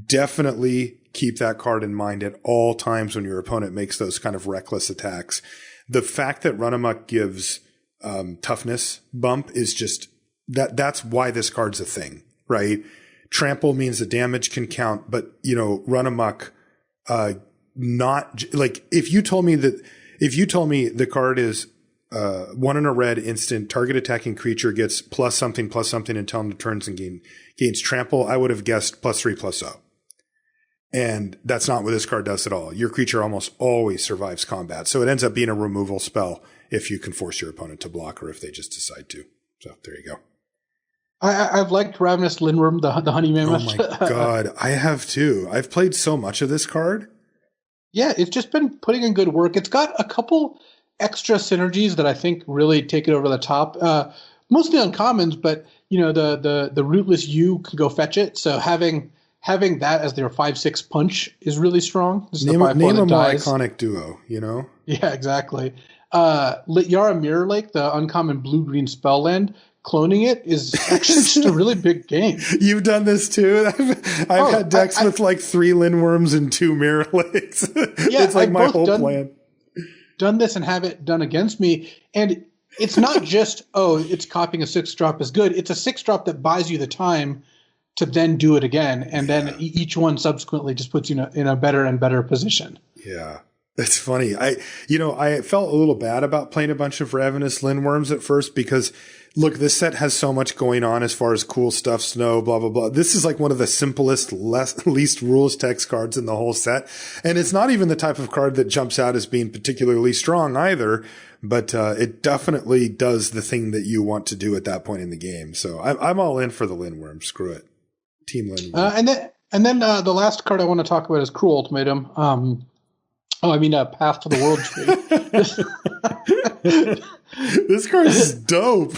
Speaker 1: Definitely keep that card in mind at all times when your opponent makes those kind of reckless attacks. The fact that Run Amok gives toughness bump is just that's why this card's a thing, right? Trample means the damage can count, but Run Amok, not like if you told me the card is 1 in a red instant, target attacking creature gets +something until end of turns and gains trample, I would have guessed +3/+0. And that's not what this card does at all. Your creature almost always survives combat. So it ends up being a removal spell if you can force your opponent to block or if they just decide to. So there you go.
Speaker 3: I've liked Ravenous Lindworm, the Honey Mammoth.
Speaker 1: Oh my God. I have too. I've played so much of this card.
Speaker 3: Yeah, it's just been putting in good work. It's got a couple extra synergies that I think really take it over the top. Mostly uncommons, but the Rootless U can go fetch it. So having that as their 5/6 punch is really strong.
Speaker 1: Name a more iconic duo,
Speaker 3: Yeah, exactly. Yara Mirror Lake, the uncommon blue-green spell land, cloning it is actually just a really big game.
Speaker 2: You've done this too? I've had decks with like 3 Lindworms and 2 Mirror Lakes.
Speaker 3: Yeah,
Speaker 2: it's like my whole plan.
Speaker 3: Done this and have it done against me. And it's not just, it's copying a 6-drop is good. It's a 6-drop that buys you the time to then do it again. And then each one subsequently just puts you in a better and better position.
Speaker 2: Yeah. That's funny. I felt a little bad about playing a bunch of Ravenous Lindworms at first because, look, this set has so much going on as far as cool stuff, snow, blah, blah, blah. This is like one of the simplest, least rules text cards in the whole set. And it's not even the type of card that jumps out as being particularly strong either, but it definitely does the thing that you want to do at that point in the game. So I'm all in for the Lindworm. Screw it. Team Lindworm.
Speaker 3: And then the last card I want to talk about is Cruel Ultimatum. Path to the World Tree.
Speaker 2: This card is dope.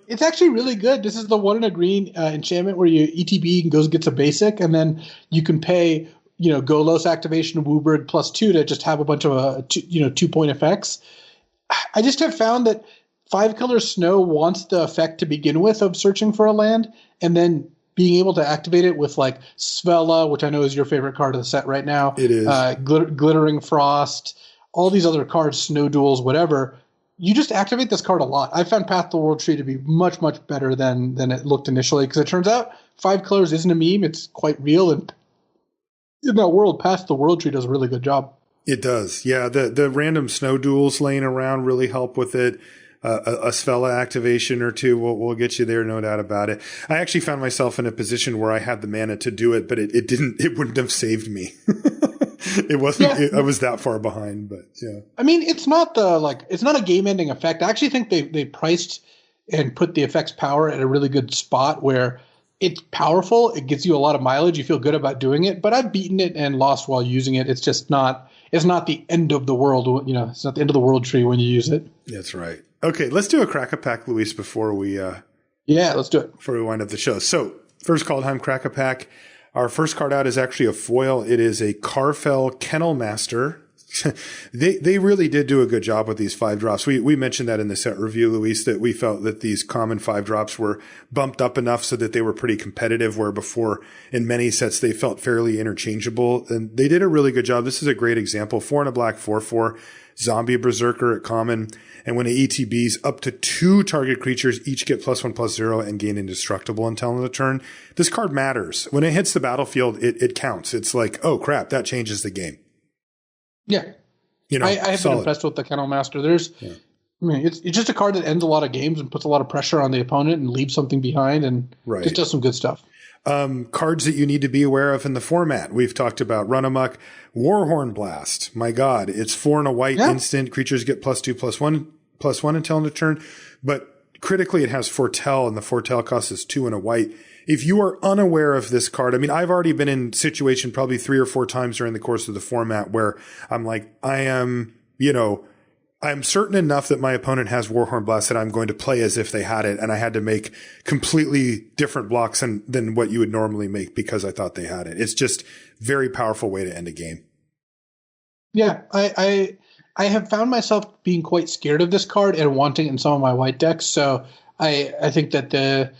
Speaker 3: It's actually really good. This is the 1 in a green enchantment where you ETB and gets a basic, and then you can pay, Golos activation, Wooburg +2 to just have a bunch of 2-point effects. I just have found that 5-color Snow wants the effect to begin with of searching for a land, and then being able to activate it with like Svella, which I know is your favorite card of the set right now.
Speaker 2: It is.
Speaker 3: Glittering Frost, all these other cards, Snow Duels, whatever. You just activate this card a lot. I found Path to the World Tree to be much, much better than it looked initially, because it turns out 5 colors isn't a meme. It's quite real. And in that world, Path to the World Tree does a really good job.
Speaker 2: It does. Yeah, the random Snow Duels laying around really help with it. A Svella activation or 2 will get you there, no doubt about it. I actually found myself in a position where I had the mana to do it, but it wouldn't have saved me. It wasn't.
Speaker 3: Yeah.
Speaker 2: I was that far behind, but yeah.
Speaker 3: I mean, it's not a game-ending effect. I actually think they priced and put the effect's power at a really good spot where it's powerful. It gives you a lot of mileage. You feel good about doing it. But I've beaten it and lost while using it. It's just not. It's not the end of the world. It's not the end of the world tree when you use it.
Speaker 2: That's right. Okay, let's do a Crack-a-Pack, Luis, before we
Speaker 3: let's do it.
Speaker 2: Before we wind up the show. So, first Kaldheim Crack-a-Pack. Our first card out is actually a foil. It is a Karfell Kennel Master. They really did do a good job with these 5-drops. We mentioned that in the set review, Luis, that we felt that these common 5-drops were bumped up enough so that they were pretty competitive, where before in many sets they felt fairly interchangeable. And they did a really good job. This is a great example. 4 and a black, 4/4. Zombie Berserker at common, and when it ETBs, up to 2 target creatures each get +1/+0 and gain indestructible until end of the turn. This card matters. When it hits the battlefield, it counts. It's like, oh crap, that changes the game.
Speaker 3: Yeah. I have been impressed with the Kennel Master. It's just a card that ends a lot of games and puts a lot of pressure on the opponent and leaves something behind and just does some good stuff.
Speaker 2: Cards that you need to be aware of in the format. We've talked about Run Amok, Warhorn Blast. My God, it's 4 and a white instant. Creatures get +2/+1/+1 until end of turn. But critically, it has Foretell, and the Foretell cost is 2 and a white. If you are unaware of this card, I've already been in situation probably 3 or 4 times during the course of the format where I'm like, I'm certain enough that my opponent has Warhorn Blast that I'm going to play as if they had it, and I had to make completely different blocks than what you would normally make because I thought they had it. It's just very powerful way to end a game. Yeah,
Speaker 3: I have found myself being quite scared of this card and wanting it in some of my white decks. So I think that the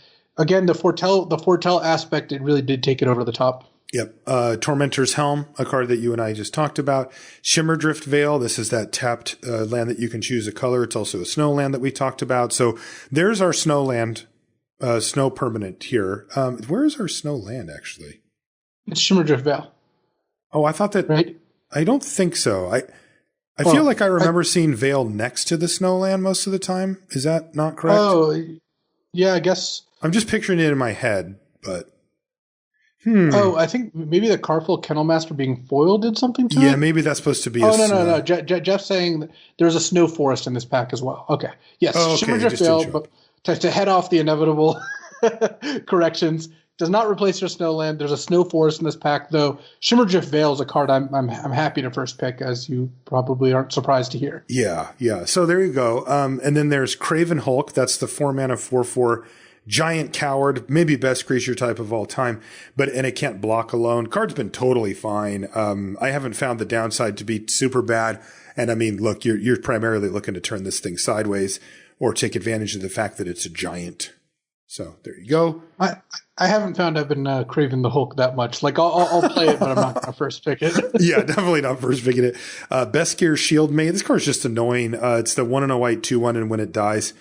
Speaker 3: Foretell aspect, it really did take it over the top.
Speaker 2: Yep. Tormentor's Helm, a card that you and I just talked about. Shimmerdrift Veil. This is that tapped land that you can choose a color. It's also a snow land that we talked about. So there's our snow land, snow permanent here. Where is our snow land, actually?
Speaker 3: It's Shimmerdrift Veil.
Speaker 2: Oh, I thought that.
Speaker 3: Right?
Speaker 2: I don't think so. I feel like I remember seeing Veil next to the snow land most of the time. Is that not correct?
Speaker 3: Oh, yeah, I guess.
Speaker 2: I'm just picturing it in my head, but.
Speaker 3: Oh, I think maybe the Karfell Kennel Master being foiled did something to it?
Speaker 2: Yeah, maybe that's supposed to be
Speaker 3: no. Jeff's saying that there's a snow forest in this pack as well. Okay. Yes, Shimmerdrift Veil, but to head off the inevitable corrections, does not replace your snowland. There's a snow forest in this pack, though. Shimmerdrift Veil is a card I'm happy to first pick, as you probably aren't surprised to hear.
Speaker 2: Yeah. So there you go. And then there's Craven Hulk. That's the 4-mana 4/4 giant coward, maybe best creature type of all time, and it can't block alone. Card's been totally fine. I haven't found the downside to be super bad. And look, you're primarily looking to turn this thing sideways.
Speaker 1: or take advantage of the fact that it's a giant. So there you go.
Speaker 3: I haven't found I've been craving the Hulk that much. Like I'll play it, but I'm not going to first pick it.
Speaker 1: Yeah, definitely not first picking it. Beskir Shield Maid. This card's just annoying. It's the 1 and a white 2/1, and when it dies,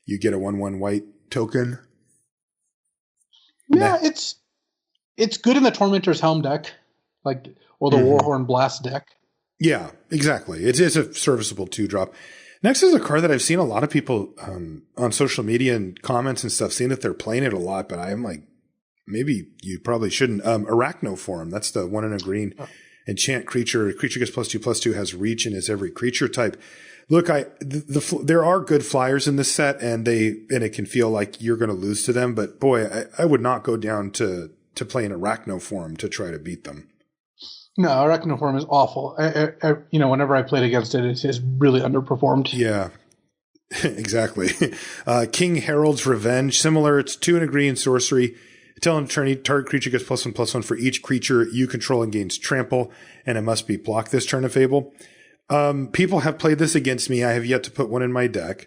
Speaker 1: you get a 1/1 white token.
Speaker 3: Yeah, it's good in the Tormentor's Helm deck, or the Warhorn Blast deck.
Speaker 1: Yeah, exactly. It's a serviceable 2-drop. Next is a card that I've seen a lot of people on social media and comments and stuff saying that they're playing it a lot, but I'm like, maybe you probably shouldn't. Arachnoform. That's the 1 and a green enchant creature. Creature gets +2/+2, has reach, and is every creature type. Look, there are good flyers in this set, and it can feel like you're going to lose to them. But boy, I would not go down to playing Arachnoform to try to beat them.
Speaker 3: No, Arachnoform is awful. Whenever I played against it, it has really underperformed.
Speaker 1: Yeah, exactly. King Harold's Revenge, similar. It's 2 and a green sorcery. Until an attorney, target creature gets +1/+1 for each creature you control and gains trample, and it must be blocked this turn of Fable. People have played this against me. I have yet to put one in my deck.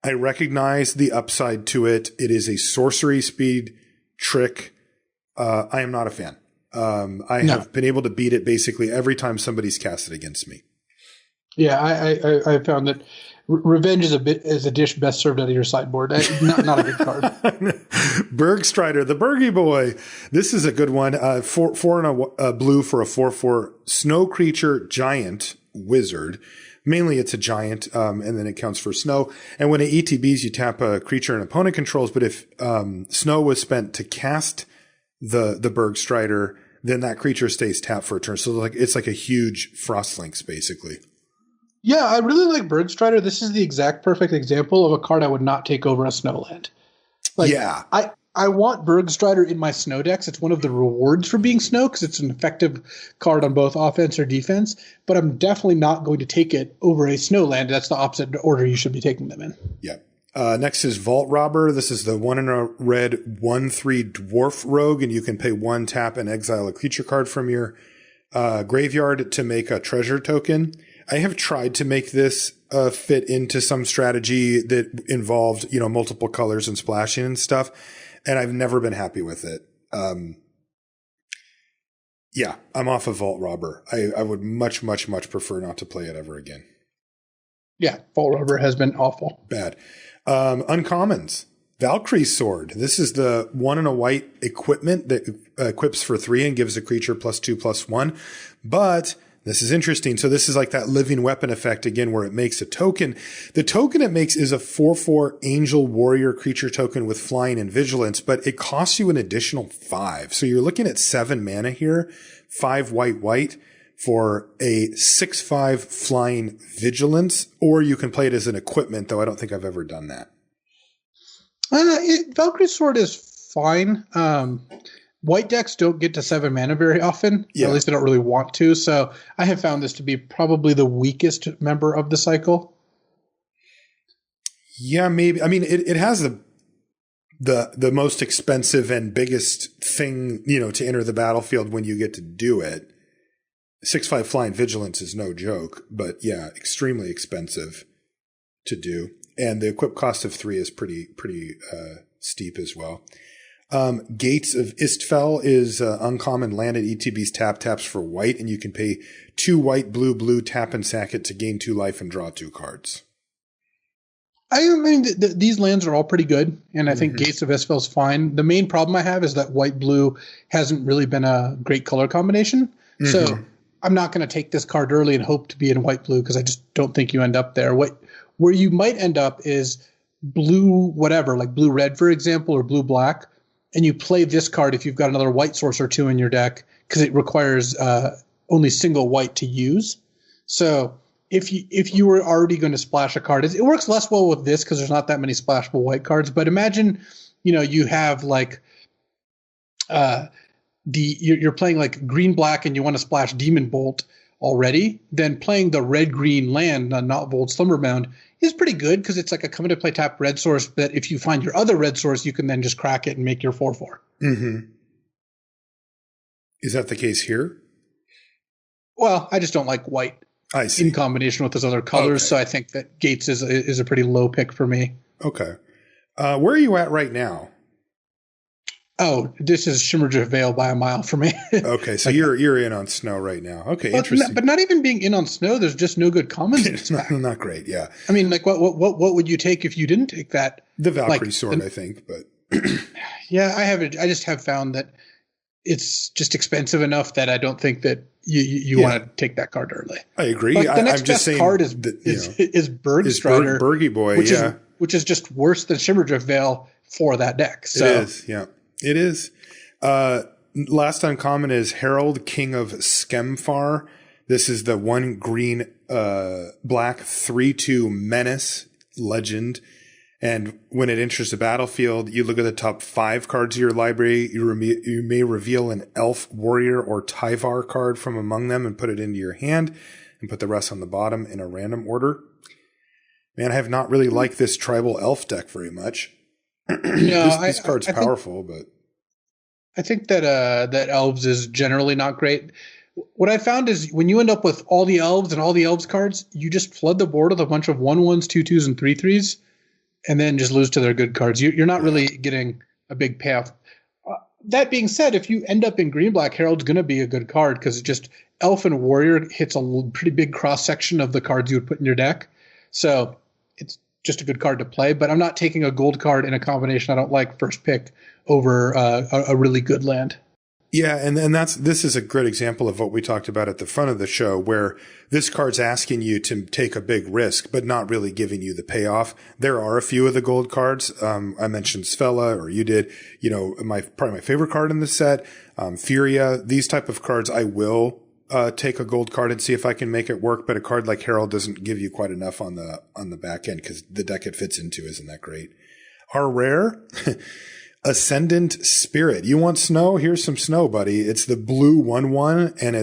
Speaker 1: I recognize the upside to it. It is a sorcery speed trick. I am not a fan. I have been able to beat it basically every time somebody's cast it against me.
Speaker 3: Yeah, I found that Revenge is a dish best served out of your sideboard. Not a good card.
Speaker 1: Bergstrider, the Bergy boy. This is a good one. 4 and a blue for a 4/4 snow creature giant wizard. Mainly it's a giant, and then it counts for snow. And when it ETBs, you tap a creature an opponent controls. But if snow was spent to cast the Bergstrider, then that creature stays tapped for a turn. So it's like a huge Frostlinks, basically.
Speaker 3: Yeah, I really like Bergstrider. This is the exact perfect example of a card I would not take over a Snowland.
Speaker 1: Yeah.
Speaker 3: I want Bergstrider in my snow decks. It's one of the rewards for being snow because it's an effective card on both offense or defense, but I'm definitely not going to take it over a Snowland. That's the opposite order you should be taking them in.
Speaker 1: Yeah. Next is Vault Robber. This is the 1 and a red 1/3 dwarf rogue, and you can pay 1 tap and exile a creature card from your graveyard to make a treasure token. I have tried to make this fit into some strategy that involved, multiple colors and splashing and stuff, and I've never been happy with it. Yeah, I'm off of Vault Robber. I would much, much, much prefer not to play it ever again.
Speaker 3: Yeah, Vault Robber has been awful.
Speaker 1: Bad. Uncommons. Valkyrie Sword. This is the 1 and a white equipment that equips for 3 and gives a creature +2/+1. But this is interesting. So this is like that living weapon effect again, where it makes a token. The token it makes is a 4/4 angel warrior creature token with flying and vigilance, but it costs you an additional 5. So you're looking at 7 mana here, 5 white for a 6/5 flying vigilance, or you can play it as an equipment, though I don't think I've ever done that.
Speaker 3: Valkyrie Sword is fine. White decks don't get to 7 mana very often. Yeah. Or at least they don't really want to. So I have found this to be probably the weakest member of the cycle.
Speaker 1: Yeah, maybe. I mean, it has the most expensive and biggest thing, to enter the battlefield when you get to do it. 6/5 flying vigilance is no joke, but yeah, extremely expensive to do. And the equip cost of 3 is pretty steep as well. Gates of Istfell is uncommon land at ETB's taps for white, and you can pay 2 white, blue, tap and sack it to gain 2 life and draw 2 cards.
Speaker 3: I mean, these lands are all pretty good, and I think Gates of Istfell is fine. The main problem I have is that white-blue hasn't really been a great color combination. So I'm not going to take this card early and hope to be in white-blue because I just don't think you end up there. Where you might end up is blue whatever, like blue-red, for example, or blue-black, and you play this card if you've got another white source or 2 in your deck because it requires only single white to use. So if you were already going to splash a card, it works less well with this because there's not that many splashable white cards. But imagine, you have like you're playing like green-black and you want to splash Demon Bolt already, then playing the red-green land, not Volt Slumberbound, is pretty good because it's like a come into play tap red source that if you find your other red source, you can then just crack it and make your 4/4.
Speaker 1: Is that the case here?
Speaker 3: Well, I just don't like white.
Speaker 2: I see.
Speaker 3: in combination with those other colors.
Speaker 2: Okay.
Speaker 3: So I think that Gates is a pretty low pick for me.
Speaker 2: Okay. Where are you at right now?
Speaker 3: Oh, this is Shimmer Veil by a mile for me.
Speaker 2: Okay, so you're in on snow right now. Okay, interesting.
Speaker 3: But not even being in on snow, there's just no good commons in this pack.
Speaker 2: Not great, yeah.
Speaker 3: I mean, like, what would you take if you didn't take that?
Speaker 2: The Valkyrie Sword, I think, but
Speaker 3: yeah, I just have found that it's just expensive enough that I don't think that you want to take that card early.
Speaker 2: I agree.
Speaker 3: Like, the next
Speaker 2: I'm just
Speaker 3: best
Speaker 2: saying
Speaker 3: card is Bergstrider,
Speaker 2: Bergy Boy,
Speaker 3: which is just worse than Shimmerdrift Veil for that deck. So.
Speaker 2: It is, yeah. It is. Last uncommon is Herald, King of Skemfar. This is the 1 green, black 3/2 menace legend. And when it enters the battlefield, you look at the top 5 cards of your library. You may reveal an elf, warrior, or Tyvar card from among them and put it into your hand and put the rest on the bottom in a random order. Man, I have not really liked this tribal elf deck very much. This card's powerful, but
Speaker 3: I think that that elves is generally not great. What I found is when you end up with all the elves and all the elves cards, you just flood the board with a bunch of 1/1s, 2/2s, and 3/3s, and then just lose to their good cards. You're not really getting a big payoff. That being said, if you end up in green black, Herald's going to be a good card because it just elf and warrior hits a pretty big cross section of the cards you would put in your deck. So it's just a good card to play, but I'm not taking a gold card in a combination I don't like first pick over a really good land.
Speaker 2: Yeah, and this is a good example of what we talked about at the front of the show, where this card's asking you to take a big risk, but not really giving you the payoff. There are a few of the gold cards. I mentioned Svella, or you did. Probably my favorite card in the set, Furia. These type of cards, I will take a gold card and see if I can make it work. But a card like Herald doesn't give you quite enough on the back end because the deck it fits into isn't that great. Our rare. Ascendant Spirit. You want snow? Here's some snow, buddy. It's the blue 1/1, and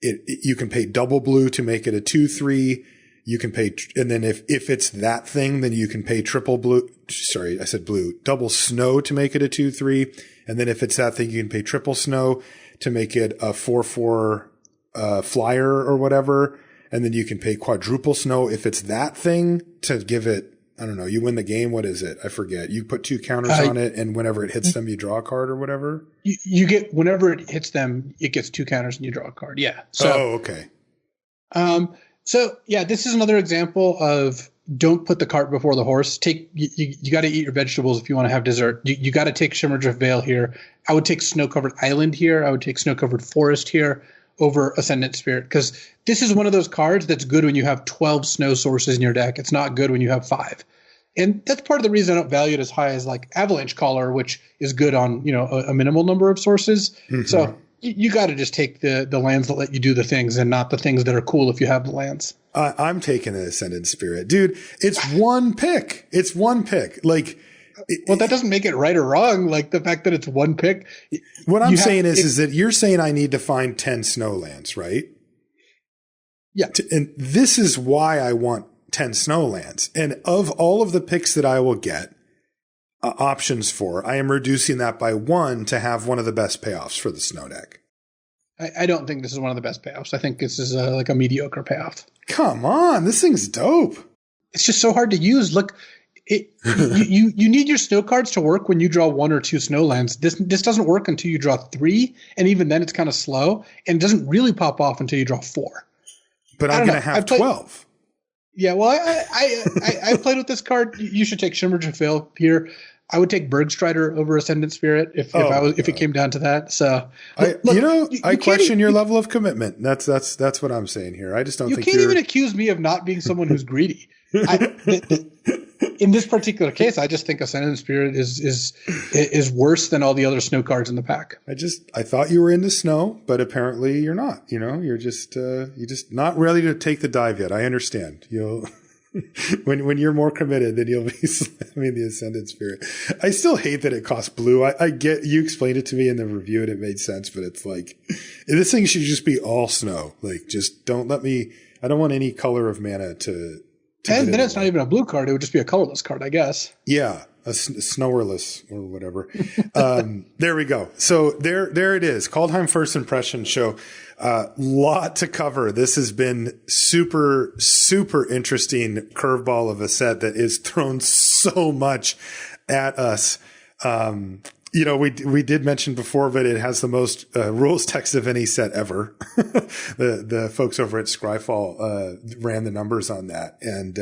Speaker 2: you can pay double blue to make it a 2/3. You can pay, and then if it's that thing, then you can pay triple blue. Sorry, I said blue. Double snow to make it a 2/3, and then if it's that thing, you can pay triple snow to make it a 4/4 flyer or whatever, and then you can pay quadruple snow if it's that thing to give it. I don't know. You win the game. What is it? I forget. You put 2 counters on it, and whenever it hits them, you draw a card or whatever.
Speaker 3: You get, whenever it hits them, it gets 2 counters and you draw a card. Yeah. So,
Speaker 2: okay.
Speaker 3: So yeah, this is another example of don't put the cart before the horse. You got to eat your vegetables if you want to have dessert. You got to take Shimmerdrift Veil here. I would take Snow-Covered Island here. I would take Snow-Covered Forest here over Ascendant Spirit, because this is one of those cards that's good when you have 12 snow sources in your deck. It's not good when you have 5. And that's part of the reason I don't value it as high as like Avalanche Caller, which is good on, a minimal number of sources. Mm-hmm. So you got to just take the lands that let you do the things and not the things that are cool if you have the lands.
Speaker 2: I'm taking the Ascendant Spirit. Dude, it's one pick. It's one pick. Like,
Speaker 3: well, that doesn't make it right or wrong. Like the fact that it's one pick.
Speaker 2: What I'm saying is that you're saying I need to find 10 snowlands, right?
Speaker 3: Yeah.
Speaker 2: And this is why I want 10 snowlands. And of all of the picks that I will get options for, I am reducing that by 1 to have one of the best payoffs for the snow deck.
Speaker 3: I don't think this is one of the best payoffs. I think this is like a mediocre payoff.
Speaker 2: Come on. This thing's dope.
Speaker 3: It's just so hard to use. Look, you need your snow cards to work when you draw 1 or 2 snowlands. This doesn't work until you draw 3, and even then it's kind of slow, and it doesn't really pop off until you draw 4.
Speaker 2: But I'm going to have 12.
Speaker 3: Yeah, well, I played with this card. You should take Shimmerdrift Veil here. I would take Bergstrider over Ascendant Spirit if it came down to that. So
Speaker 2: I question your level of commitment. That's what I'm saying here. I just don't think you
Speaker 3: can't even accuse me of not being someone who's greedy. In this particular case, I just think Ascendant Spirit is worse than all the other snow cards in the pack.
Speaker 2: I thought you were into snow, but apparently you're not. You're just not ready to take the dive yet. I understand. You'll when you're more committed, then you'll be slamming the Ascendant Spirit. I still hate that it costs blue. I get you explained it to me in the review and it made sense, but it's like this thing should just be all snow. Like, just don't let me. I don't want any color of mana to.
Speaker 3: And then it's not even a blue card; it would just be a colorless card, I guess.
Speaker 2: Yeah, snowerless or whatever. There we go. So there it is. Kaldheim First Impression Show. Lot to cover. This has been super, super interesting curveball of a set that is thrown so much at us. We did mention before, but it has the most rules text of any set ever. The folks over at Scryfall ran the numbers on that. And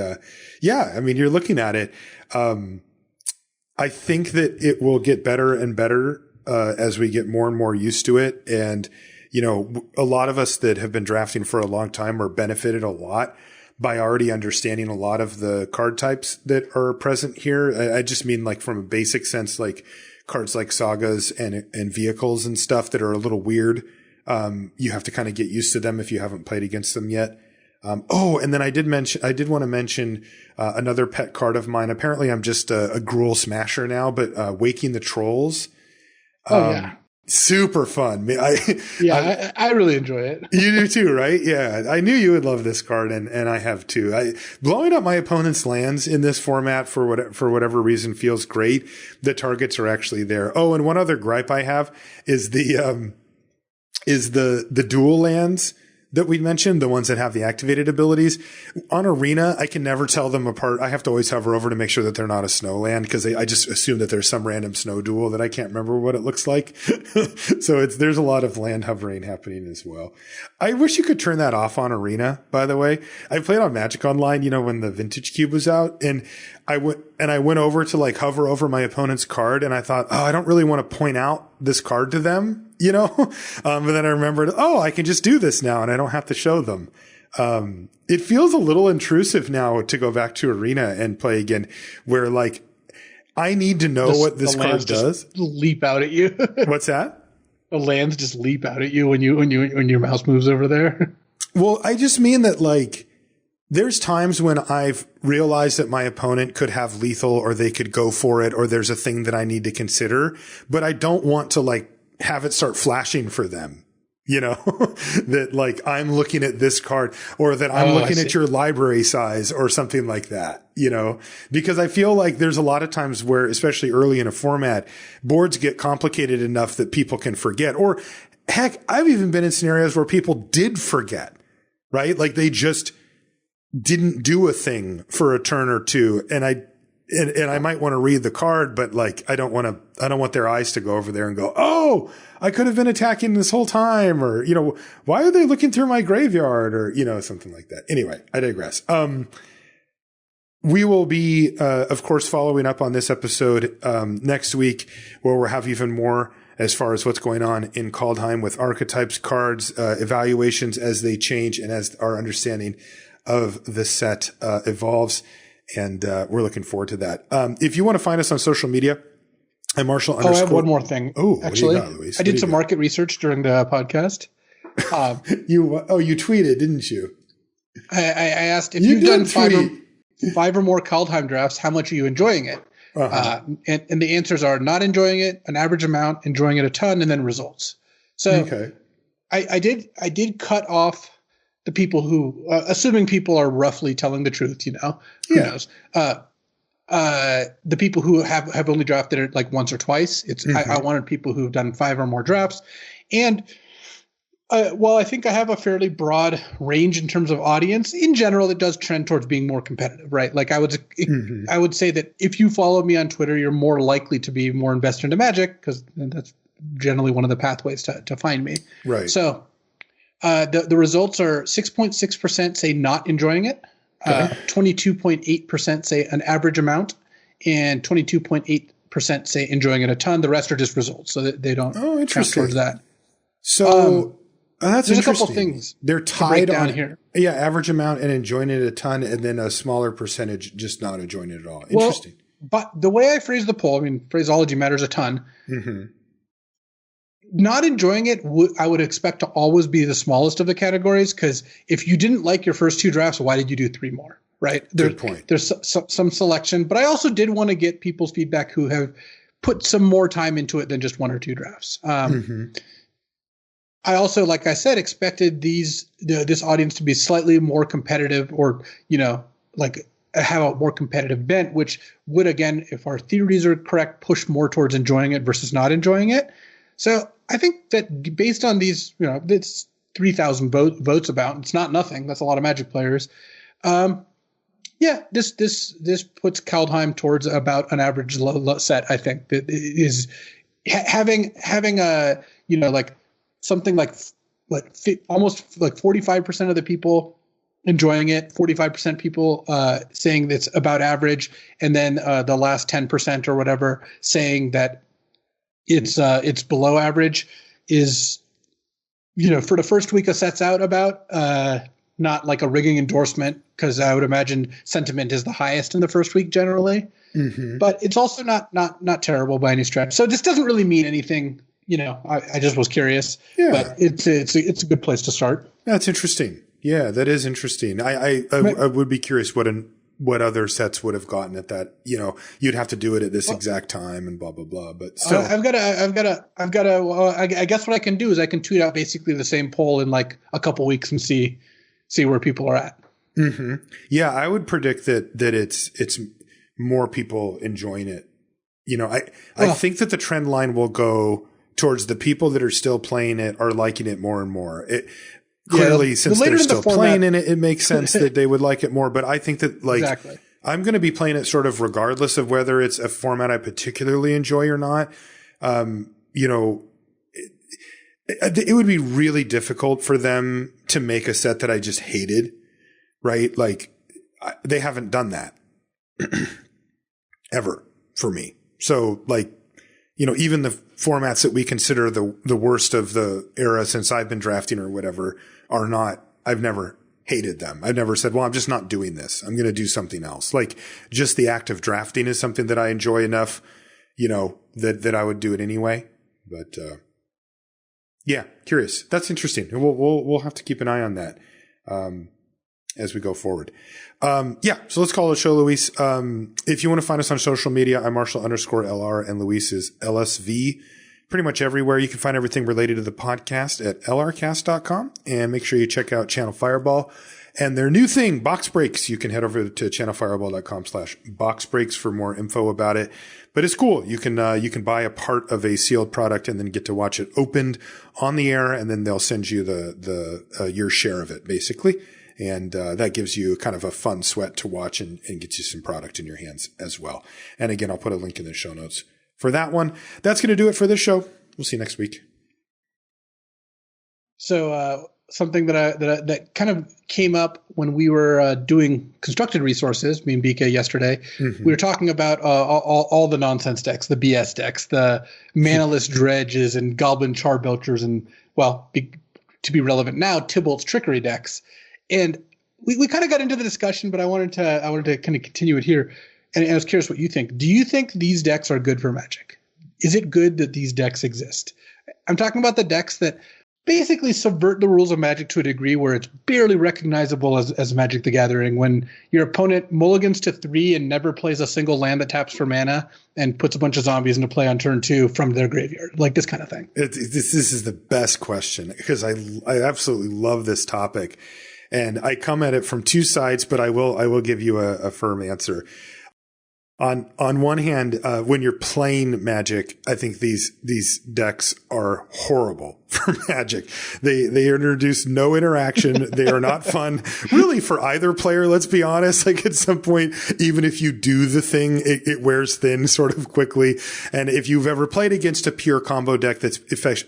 Speaker 2: you're looking at it. I think that it will get better and better as we get more and more used to it. And, a lot of us that have been drafting for a long time are benefited a lot by already understanding a lot of the card types that are present here. I just mean like from a basic sense, like cards like sagas and vehicles and stuff that are a little weird. You have to kind of get used to them if you haven't played against them yet. And then I did want to mention another pet card of mine. Apparently I'm just a Gruul smasher now, but Waking the Trolls. Super fun.
Speaker 3: I really enjoy it.
Speaker 2: You do too, right? Yeah. I knew you would love this card and I have too. Blowing up my opponent's lands in this format for whatever reason feels great. The targets are actually there. Oh, and one other gripe I have is the dual lands that we mentioned, the ones that have the activated abilities. On Arena, I can never tell them apart. I have to always hover over to make sure that they're not a snow land because I just assume that there's some random snow duel that I can't remember what it looks like. So there's a lot of land hovering happening as well. I wish you could turn that off on Arena, by the way. I played on Magic Online, when the Vintage Cube was out, and I went over to like hover over my opponent's card and I thought, I don't really want to point out this card to them, but then I remembered, I can just do this now and I don't have to show them. It feels a little intrusive now to go back to Arena and play again where like I need to know what this card does.
Speaker 3: Leap out at you.
Speaker 2: What's that?
Speaker 3: The lands just leap out at you when your mouse moves over there.
Speaker 2: Well, I just mean that like, there's times when I've realized that my opponent could have lethal or they could go for it or there's a thing that I need to consider, but I don't want to like have it start flashing for them, that like I'm looking at this card or that I'm looking at your library size or something like that, because I feel like there's a lot of times where, especially early in a format, boards get complicated enough that people can forget. Or heck, I've even been in scenarios where people did forget, right? Like they just didn't do a thing for a turn or two. And I might want to read the card, but like, I don't want their eyes to go over there and go, oh, I could have been attacking this whole time. Or, why are they looking through my graveyard or, something like that. Anyway, I digress. We will be, of course, following up on this episode, next week where we'll have even more as far as what's going on in Kaldheim with archetypes, cards, evaluations as they change and as our understanding of the set evolves, and we're looking forward to that. If you want to find us on social media, I'm Marshall.
Speaker 3: I have one more thing.
Speaker 2: Oh,
Speaker 3: actually,
Speaker 2: what do you got, Luis?
Speaker 3: I did some market research during the podcast.
Speaker 2: You tweeted, didn't you?
Speaker 3: I asked if you've done five or more Kaldheim drafts, how much are you enjoying it? Uh-huh. And the answers are not enjoying it, an average amount, enjoying it a ton, and then results. So okay. I did cut off the people who, assuming people are roughly telling the truth, who knows? The people who have only drafted it like once or twice. I wanted people who've done 5 or more drafts. And while I think I have a fairly broad range in terms of audience, in general, it does trend towards being more competitive, right? Like I would say that if you follow me on Twitter, you're more likely to be more invested into Magic because that's generally one of the pathways to find me.
Speaker 2: Right.
Speaker 3: So the results are 6.6% say not enjoying it, 22.8% say an average amount, and 22.8% say enjoying it a ton. The rest are just results, so that they don't count towards that.
Speaker 2: So that's
Speaker 3: there's
Speaker 2: interesting.
Speaker 3: A couple things
Speaker 2: they're tied
Speaker 3: down
Speaker 2: on
Speaker 3: here.
Speaker 2: Yeah, average amount and enjoying it a ton, and then a smaller percentage just not enjoying it at all. Interesting.
Speaker 3: But the way I phrase the poll, phraseology matters a ton. Mm-hmm. Not enjoying it, I would expect to always be the smallest of the categories, because if you didn't like your first 2 drafts, why did you do 3 more? Right?
Speaker 2: Good point.
Speaker 3: There's some selection, but I also did want to get people's feedback who have put some more time into it than just 1 or 2 drafts. I also, like I said, expected this audience to be slightly more competitive, or like have a more competitive bent, which would, again, if our theories are correct, push more towards enjoying it versus not enjoying it. So I think that based on these, it's 3,000 votes about. It's not nothing. That's a lot of Magic players. This puts Kaldheim towards about an average low set. I think that is having a something like almost like 45% of the people enjoying it, 45% people saying that's about average, and then the last 10% or whatever saying that it's below average is, for the first week of sets out about, not like a rigging endorsement, because I would imagine sentiment is the highest in the first week generally. Mm-hmm. But it's also not terrible by any stretch. So this doesn't really mean anything. I just was curious. Yeah. But it's a good place to start.
Speaker 1: That's interesting. Yeah, that is interesting. I would be curious what other sets would have gotten at that. You'd have to do it at this exact time and blah blah blah. But still, I guess what I can do is I can tweet out basically the same poll in like a couple weeks and see where people are at. Mm-hmm. Yeah, I would predict that it's more people enjoying it. I think that the trend line will go towards the people that are still playing it are liking it more and more. Clearly, since they're still playing in it, it makes sense that they would like it more. But I think that exactly. I'm going to be playing it sort of regardless of whether it's a format I particularly enjoy or not. It would be really difficult for them to make a set that I just hated, right? Like they haven't done that ever for me. So even the formats that we consider the worst of the era since I've been drafting or whatever are not, I've never hated them. I've never said, well, I'm just not doing this. I'm going to do something else. Like just the act of drafting is something that I enjoy enough, that I would do it anyway. But, yeah, curious. That's interesting. We'll have to keep an eye on that, as we go forward. So let's call it a show, Luis. If you want to find us on social media, I'm Marshall_LR and Luis is LSV. Pretty much everywhere. You can find everything related to the podcast at lrcast.com, and make sure you check out Channel Fireball and their new thing, Box Breaks. You can head over to channelfireball.com/box breaks for more info about it. But it's cool. You can buy a part of a sealed product and then get to watch it opened on the air, and then they'll send you the your share of it, basically. And that gives you kind of a fun sweat to watch and gets you some product in your hands as well. And again, I'll put a link in the show notes for that one. That's going to do it for this show. We'll see you next week.
Speaker 3: So something that kind of came up when we were doing constructed resources, me and BK yesterday, mm-hmm. We were talking about all the nonsense decks, the BS decks, the manaless dredges and goblin charbelchers and, to be relevant now, Tybalt's trickery decks. And we kind of got into the discussion, but I wanted to kind of continue it here. And I was curious what you think. Do you think these decks are good for Magic? Is it good that these decks exist? I'm talking about the decks that basically subvert the rules of Magic to a degree where it's barely recognizable as Magic the Gathering. When your opponent mulligans to 3 and never plays a single land that taps for mana and puts a bunch of zombies into play on turn 2 from their graveyard, like this kind of thing.
Speaker 1: This is the best question because I absolutely love this topic. And I come at it from two sides, but I will give you a firm answer. On one hand, when you're playing Magic, I think these decks are horrible for Magic. They introduce no interaction. They are not fun really for either player. Let's be honest. Like at some point, even if you do the thing, it wears thin sort of quickly. And if you've ever played against a pure combo deck that's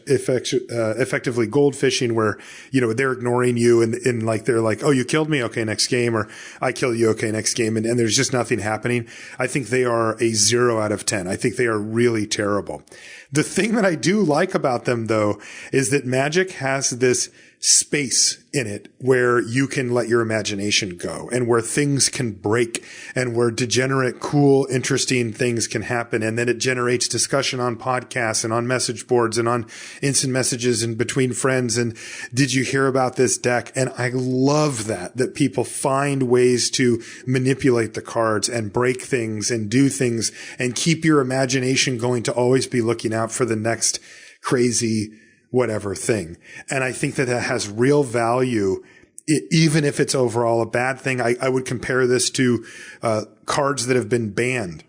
Speaker 1: effectively gold fishing where, they're ignoring you and like, they're like, oh, you killed me. Okay. Next game. Or I kill you. Okay. Next game. And there's just nothing happening. I think they are a 0 out of 10. I think they are really terrible. The thing that I do like about them, though, is that Magic has this space in it where you can let your imagination go and where things can break and where degenerate, cool, interesting things can happen. And then it generates discussion on podcasts and on message boards and on instant messages and between friends. And did you hear about this deck? And I love that people find ways to manipulate the cards and break things and do things and keep your imagination going to always be looking out for the next crazy whatever thing. And I think that has real value even if it's overall a bad thing. I would compare this to cards that have been banned.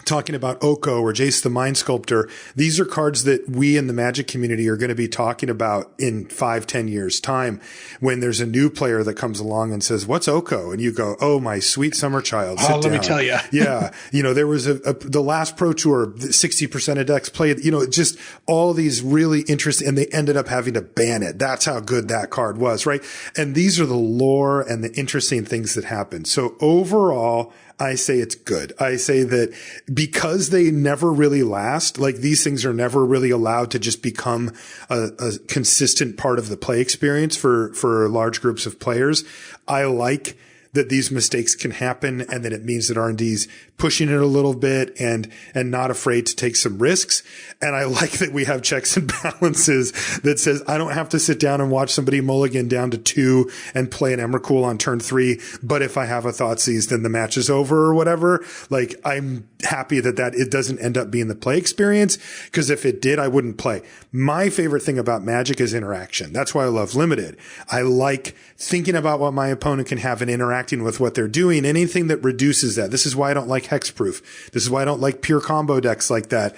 Speaker 1: Talking about Oko or Jace the Mind Sculptor, these are cards that we in the Magic community are going to be talking about in 5-10 years time when there's a new player that comes along and says, what's Oko? And you go, oh, my sweet summer child. Sit
Speaker 3: let
Speaker 1: down.
Speaker 3: me tell you.
Speaker 1: Yeah. There was the last Pro Tour, 60% of decks played, just all these really interesting, and they ended up having to ban it. That's how good that card was, right? And these are the lore and the interesting things that happen. So overall, I say it's good. I say that because they never really last, like these things are never really allowed to just become a consistent part of the play experience for large groups of players. I like that these mistakes can happen and that it means that R&D's pushing it a little bit and not afraid to take some risks. And I like that we have checks and balances that says I don't have to sit down and watch somebody mulligan down to 2 and play an Emrakul on turn 3. But if I have a Thoughtseize, then the match is over or whatever. Like I'm happy that it doesn't end up being the play experience, because if it did, I wouldn't play. My favorite thing about Magic is interaction. That's why I love Limited. I like thinking about what my opponent can have and interacting with what they're doing. Anything that reduces that. This is why I don't like Hexproof. This is why I don't like pure combo decks like that.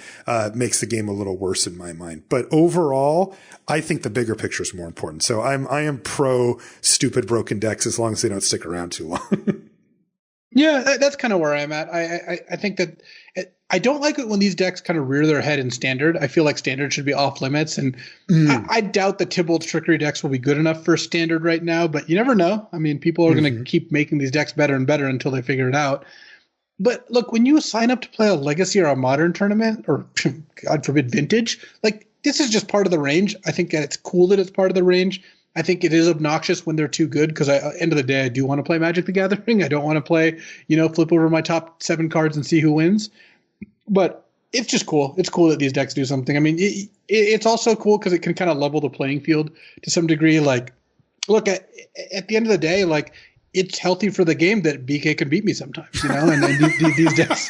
Speaker 1: Makes the game a little worse in my mind. But overall, I think the bigger picture is more important. So I am pro stupid broken decks as long as they don't stick around too long.
Speaker 3: Yeah, that's kind of where I'm at. I think that I don't like it when these decks kind of rear their head in Standard. I feel like Standard should be off limits, and I doubt the Tybalt's Trickery decks will be good enough for Standard right now, but you never know. I mean, people are going to keep making these decks better and better until they figure it out. But look, when you sign up to play a Legacy or a Modern tournament, or God forbid, Vintage, like this is just part of the range. I think that it's cool that it's part of the range. I think it is obnoxious when they're too good, because at the end of the day, I do want to play Magic the Gathering. I don't want to play, flip over my top 7 cards and see who wins. But it's just cool. It's cool that these decks do something. I mean, it's also cool because it can kind of level the playing field to some degree. Like, look, at the end of the day, like, it's healthy for the game that BK can beat me sometimes, and these decks.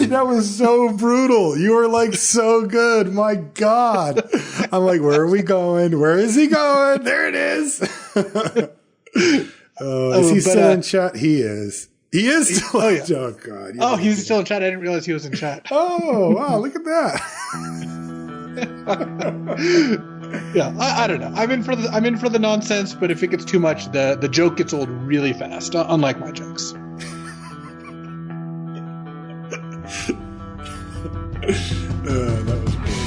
Speaker 1: That was so brutal. You were like so good. My God. I'm like, where are we going? Where is he going? There it is. Is he still in chat? He is. He is still in chat. Oh, God.
Speaker 3: He's still in chat. I didn't realize he was in chat.
Speaker 1: Oh, wow. Look at that.
Speaker 3: Yeah, I don't know. I'm in for the nonsense, but if it gets too much, the joke gets old really fast, unlike my jokes.
Speaker 1: That was great.